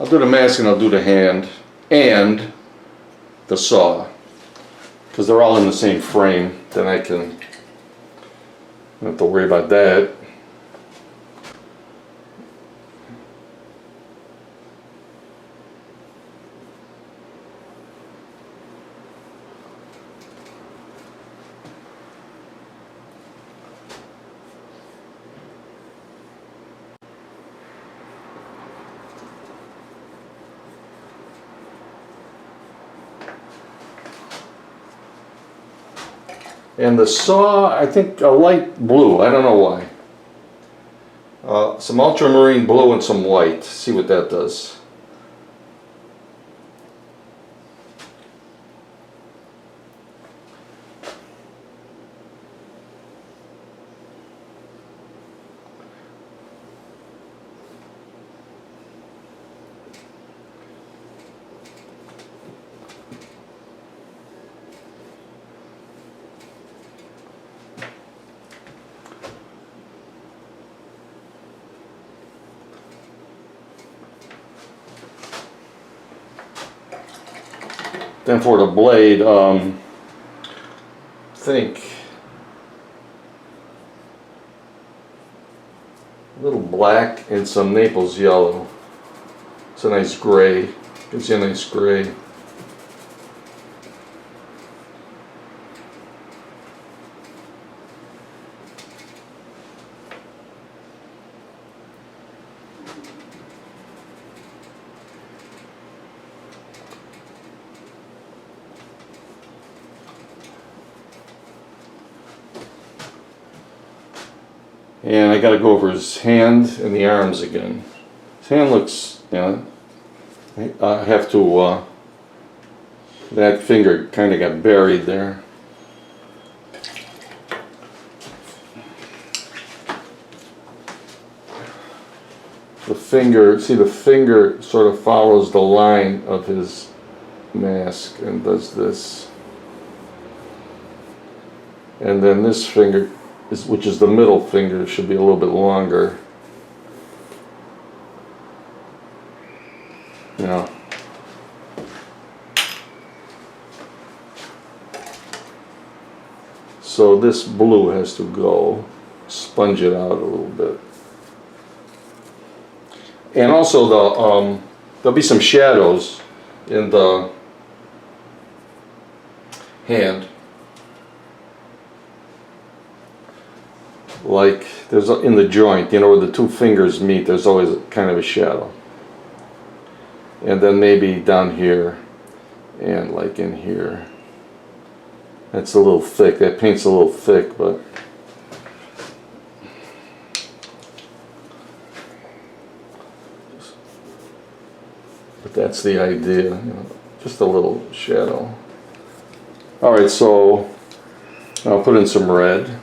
I'll do the mask and I'll do the hand and the saw. Because they're all in the same frame, then I don't have to worry about that. And the saw, I think a light blue, I don't know why. Some ultramarine blue and some white, see what that does. Then for the blade, think a little black and some Naples yellow. It's a nice gray, gives you a nice gray. And I got to go over his hand and the arms again. His hand looks, you know, I have to, that finger kind of got buried there. The finger, see the finger sort of follows the line of his mask and does this. And then this finger, which is the middle finger, should be a little bit longer. You know. So this blue has to go, sponge it out a little bit. And also there'll be some shadows in the hand. Like there's in the joint, you know, where the two fingers meet, there's always kind of a shadow. And then maybe down here and like in here. That's a little thick, that paint's a little thick, but that's the idea, you know, just a little shadow. Alright, so I'll put in some red.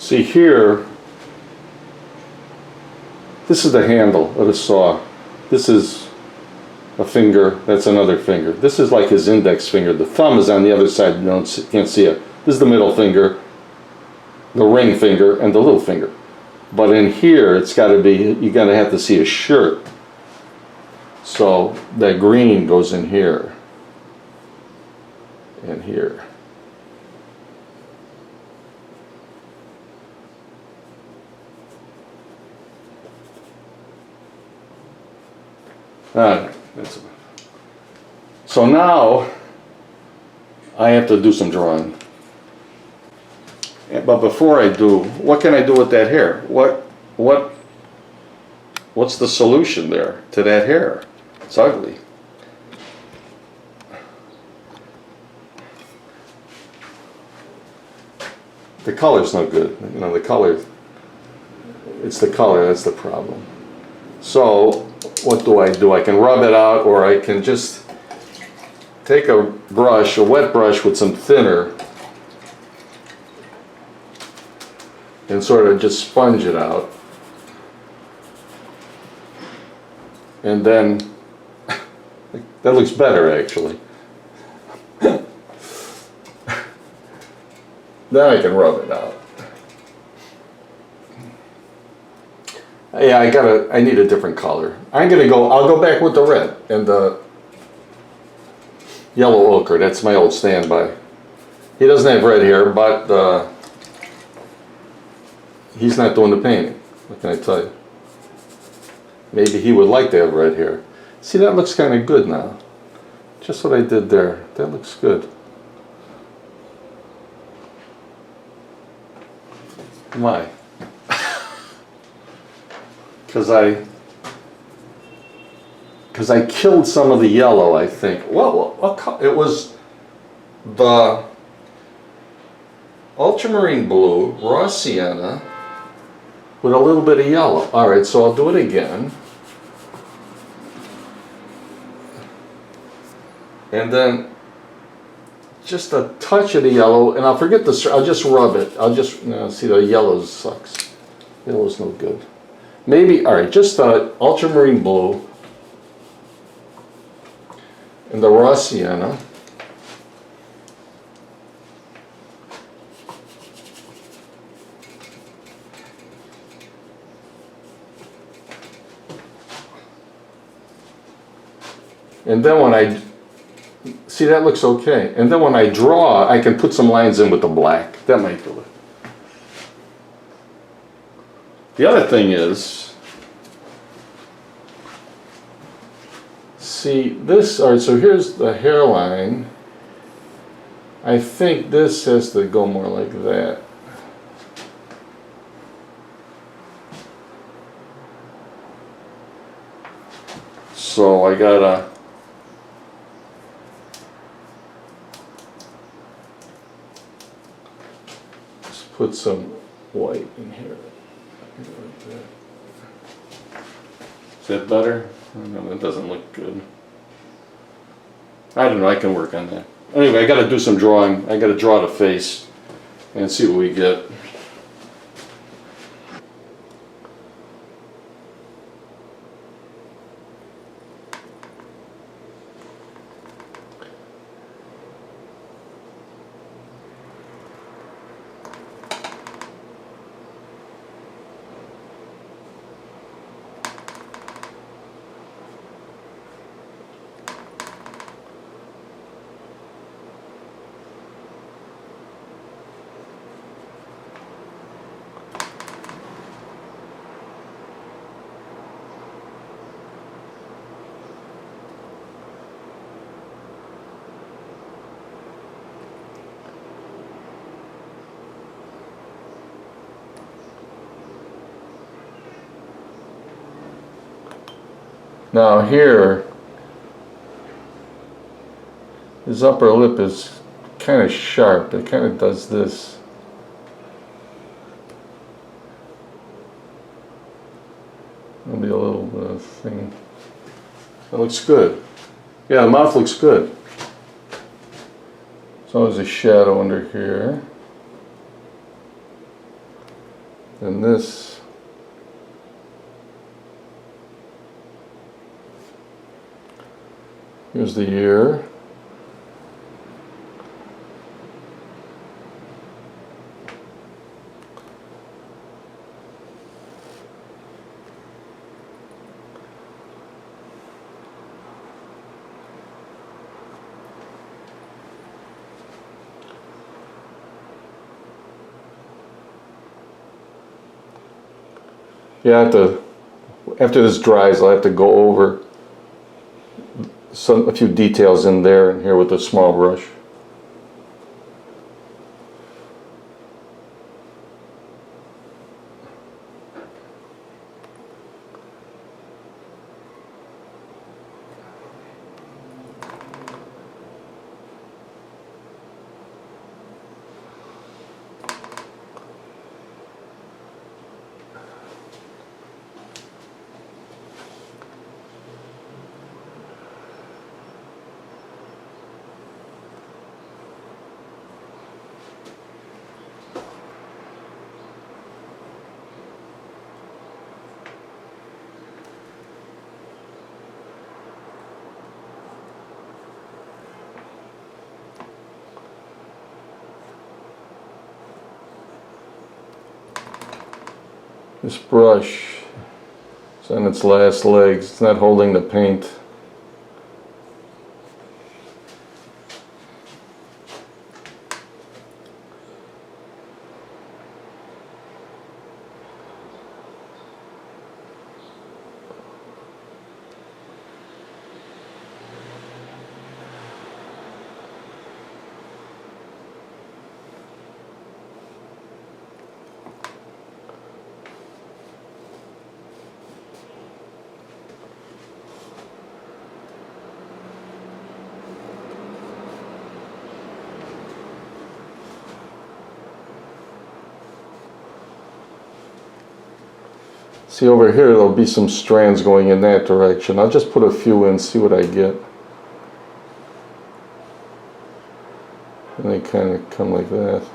See here, this is the handle of the saw. This is a finger, that's another finger. This is like his index finger. The thumb is on the other side, you can't see it. This is the middle finger, the ring finger, and the little finger. But in here, it's got to be, you're going to have to see a shirt. So that green goes in here and here. So now I have to do some drawing. But before I do, what can I do with that hair? What's the solution there to that hair? It's ugly. The color's no good. You know, the color, it's the color that's the problem. So what do? I can rub it out, or I can just take a brush, a wet brush with some thinner, and sort of just sponge it out. And then, that looks better actually. Then I can rub it out. Yeah, I need a different color. I'll go back with the red and the yellow ochre. That's my old standby. He doesn't have red hair, but he's not doing the painting. What can I tell you? Maybe he would like to have red hair. See, that looks kind of good now. Just what I did there. That looks good. Why? Because I killed some of the yellow, I think. Well, it was the ultramarine blue, raw sienna, with a little bit of yellow. All right, so I'll do it again. And then just a touch of the yellow, and I'll just rub it. See, the yellow sucks. Yellow's no good. Maybe, all right, just the ultramarine blue and the raw sienna. And then when I, see, that looks okay. And then when I draw, I can put some lines in with the black. That might do it. The other thing is, see this, all right, so here's the hairline. I think this has to go more like that. So I gotta just put some white in here. Like that. Is that better? No, that doesn't look good. I don't know, I can work on that. Anyway, I gotta do some drawing. I gotta draw the face and see what we get. Now here, his upper lip is kind of sharp. It kind of does this. There'll be a little bit of thing. That looks good. Yeah, the mouth looks good. So there's a shadow under here. And this here's the ear. Yeah, after this dries, I'll have to go over a few details in there and here with a small brush. This brush is on its last legs. It's not holding the paint. See over here, there'll be some strands going in that direction. I'll just put a few in, see what I get. And they kind of come like that.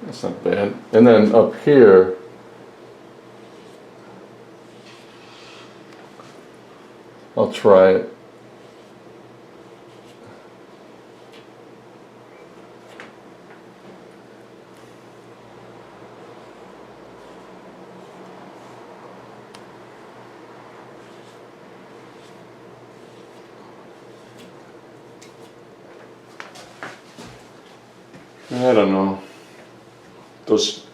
That's not bad. And then up here, I'll try it. I don't know. Those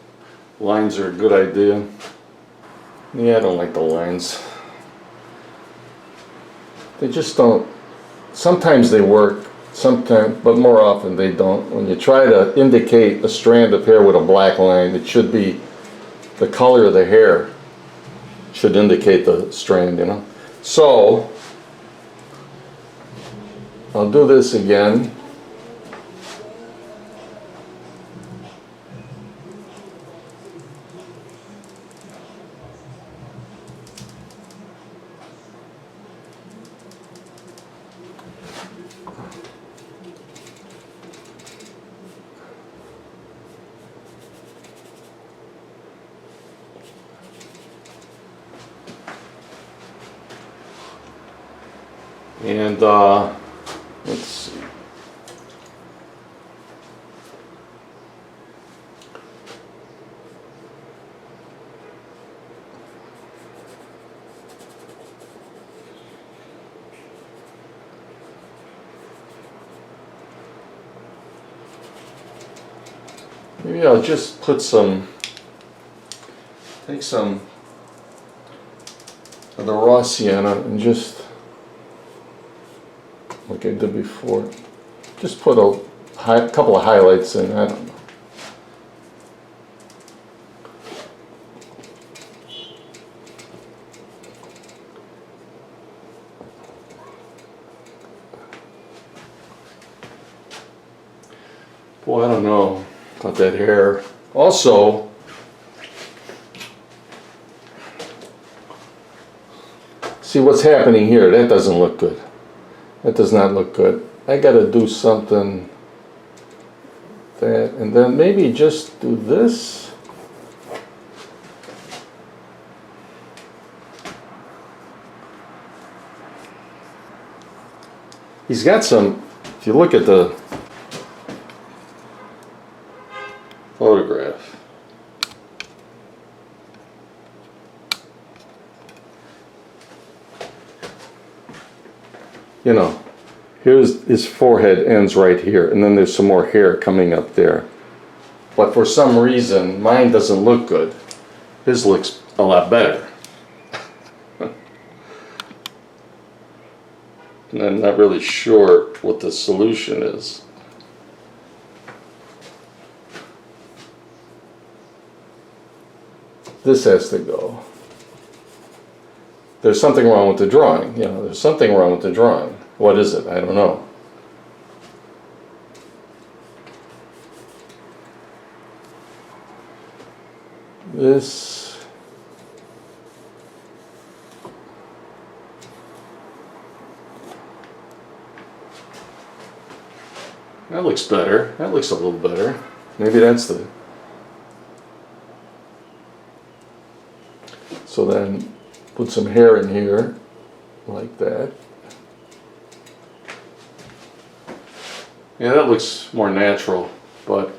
lines are a good idea. Yeah, I don't like the lines. They just don't. Sometimes they work, sometimes, but more often they don't. When you try to indicate a strand of hair with a black line, it should be the color of the hair should indicate the strand, you know. So I'll do this again. And let's see. Maybe I'll just put take some of the raw sienna and just, like I did before, just put a couple of highlights in, I don't know. Boy, I don't know about that hair. Also, see what's happening here, that doesn't look good. That does not look good. I gotta do something that, and then maybe just do this. He's got some, if you look at the photograph, you know, here's his forehead ends right here, and then there's some more hair coming up there. But for some reason, mine doesn't look good. His looks a lot better. And I'm not really sure what the solution is. This has to go. There's something wrong with the drawing. You know, there's something wrong with the drawing. What is it? I don't know. This, that looks better. That looks a little better. Maybe that's the. So then put some hair in here like that. Yeah, that looks more natural, but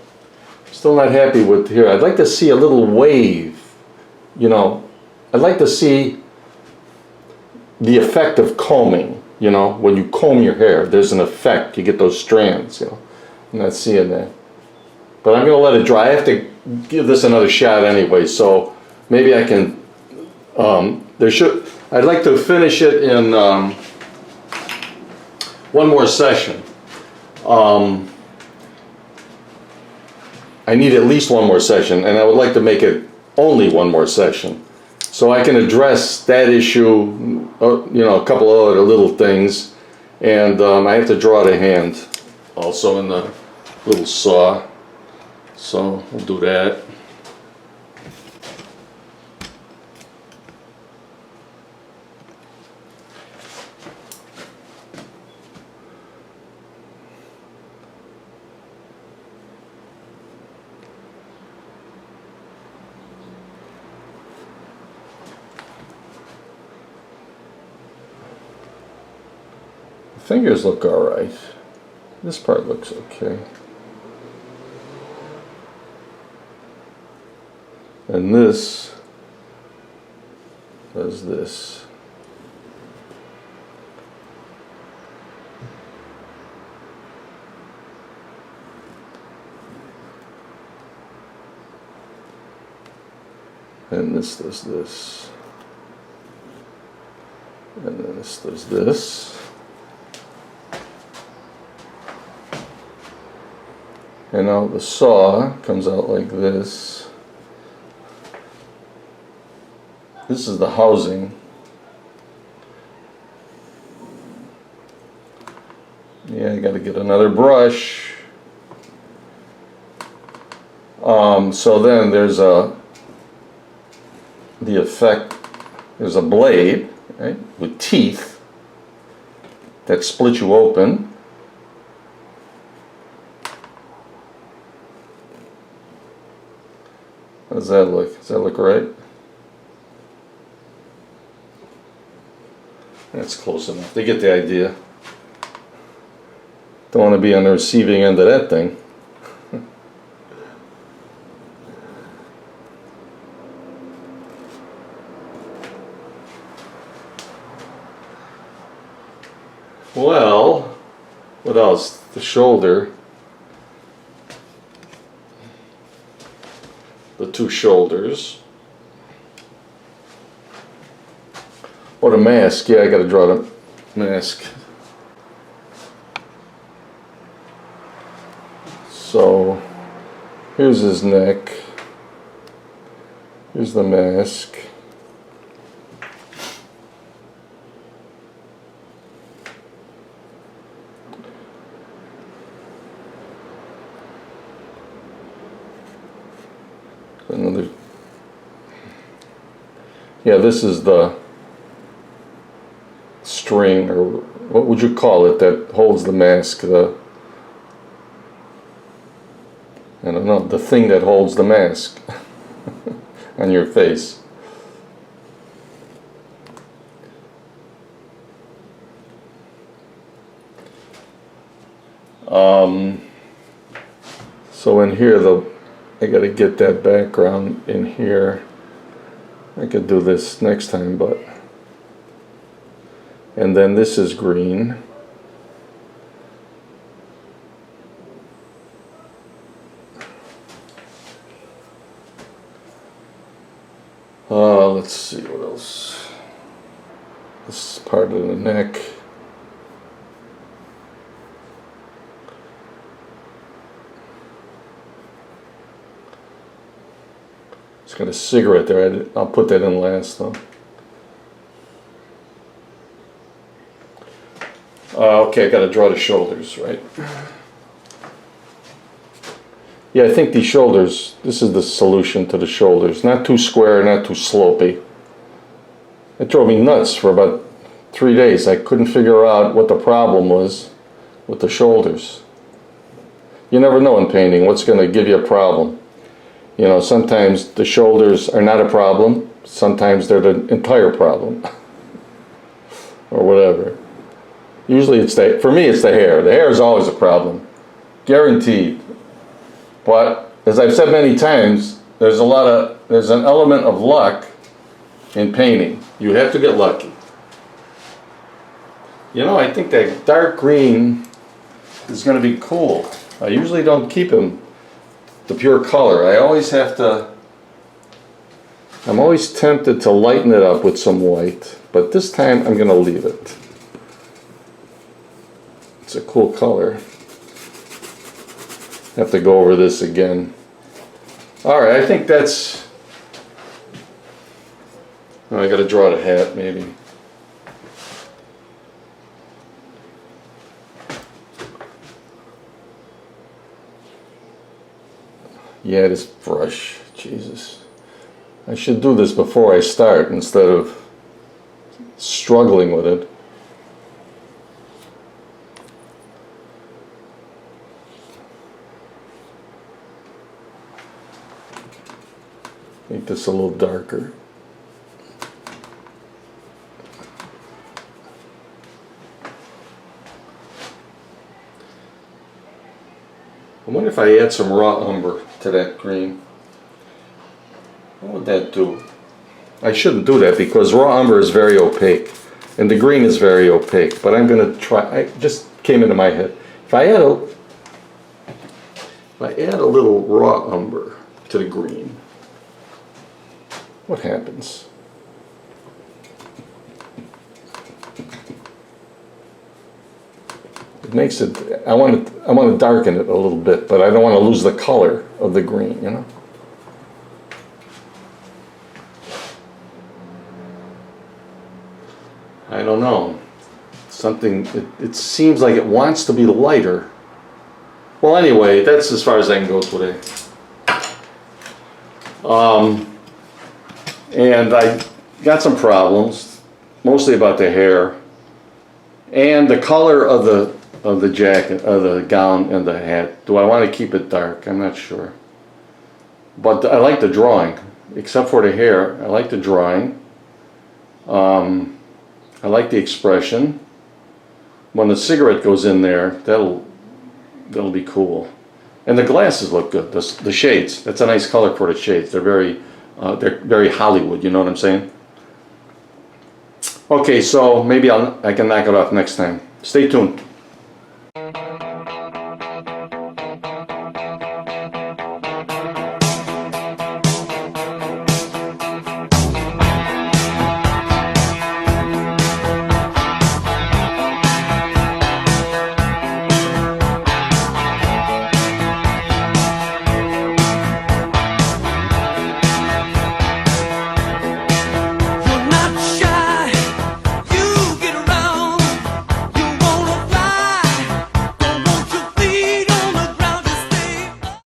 still not happy with here. I'd like to see a little wave, you know. I'd like to see the effect of combing, you know. When you comb your hair, there's an effect. You get those strands, you know. I'm not seeing that. But I'm going to let it dry. I have to give this another shot anyway, so maybe I can, I'd like to finish it in one more session. I need at least one more session, and I would like to make it only one more session, so I can address that issue, you know, a couple of other little things, and I have to draw the hand also in the little saw, so we'll do that. Fingers look all right. This part looks okay. And this does this. And this does this. And then this does this. And now the saw comes out like this. This is the housing. Yeah, I got to get another brush. So then there's the effect. There's a blade, right, with teeth that split you open. How does that look? Does that look right? That's close enough. They get the idea. Don't want to be on the receiving end of that thing. Well, what else? The shoulder. The two shoulders. What a mask. Yeah, I gotta draw the mask. So here's his neck. Here's the mask. Another. Yeah, this is the string, or what would you call it, that holds the mask, I don't know, the thing that holds the mask on your face. So in here, I got to get that background in here. I could do this next time, but. And then this is green. Let's see what else. This is part of the neck. It's got a cigarette there. I'll put that in last though. Okay, I got to draw the shoulders, right? Yeah, I think these shoulders, this is the solution to the shoulders. Not too square, not too slopey. It drove me nuts for about 3 days. I couldn't figure out what the problem was with the shoulders. You never know in painting what's going to give you a problem. You know, sometimes the shoulders are not a problem. Sometimes they're the entire problem. Or whatever. Usually for me it's the hair. The hair is always a problem. Guaranteed. But as I've said many times, there's an element of luck in painting. You have to get lucky. You know, I think that dark green is going to be cool. I usually don't keep him the pure color. I'm always tempted to lighten it up with some white, but this time I'm going to leave it. It's a cool color. Have to go over this again. All right, I think that's. Oh, I got to draw the hat, maybe. Yeah, this brush, Jesus. I should do this before I start instead of struggling with it. Make this a little darker. I wonder if I add some raw umber to that green. What would that do? I shouldn't do that because raw umber is very opaque and the green is very opaque, but I'm going to try. It just came into my head. If I add a little raw umber to the green, what happens? It makes it. I want to darken it a little bit, but I don't want to lose the color of the green. You know. I don't know. Something. It seems like it wants to be lighter. Well, anyway, that's as far as I can go today. And I got some problems, mostly about the hair and the color of the jacket, of the gown and the hat. Do I want to keep it dark? I'm not sure. But I like the drawing, except for the hair. I like the drawing. I like the expression. When the cigarette goes in there, that'll be cool. And the glasses look good. The shades. That's a nice color for the shades. They're very Hollywood. You know what I'm saying? Okay, so maybe I can knock it off next time. Stay tuned.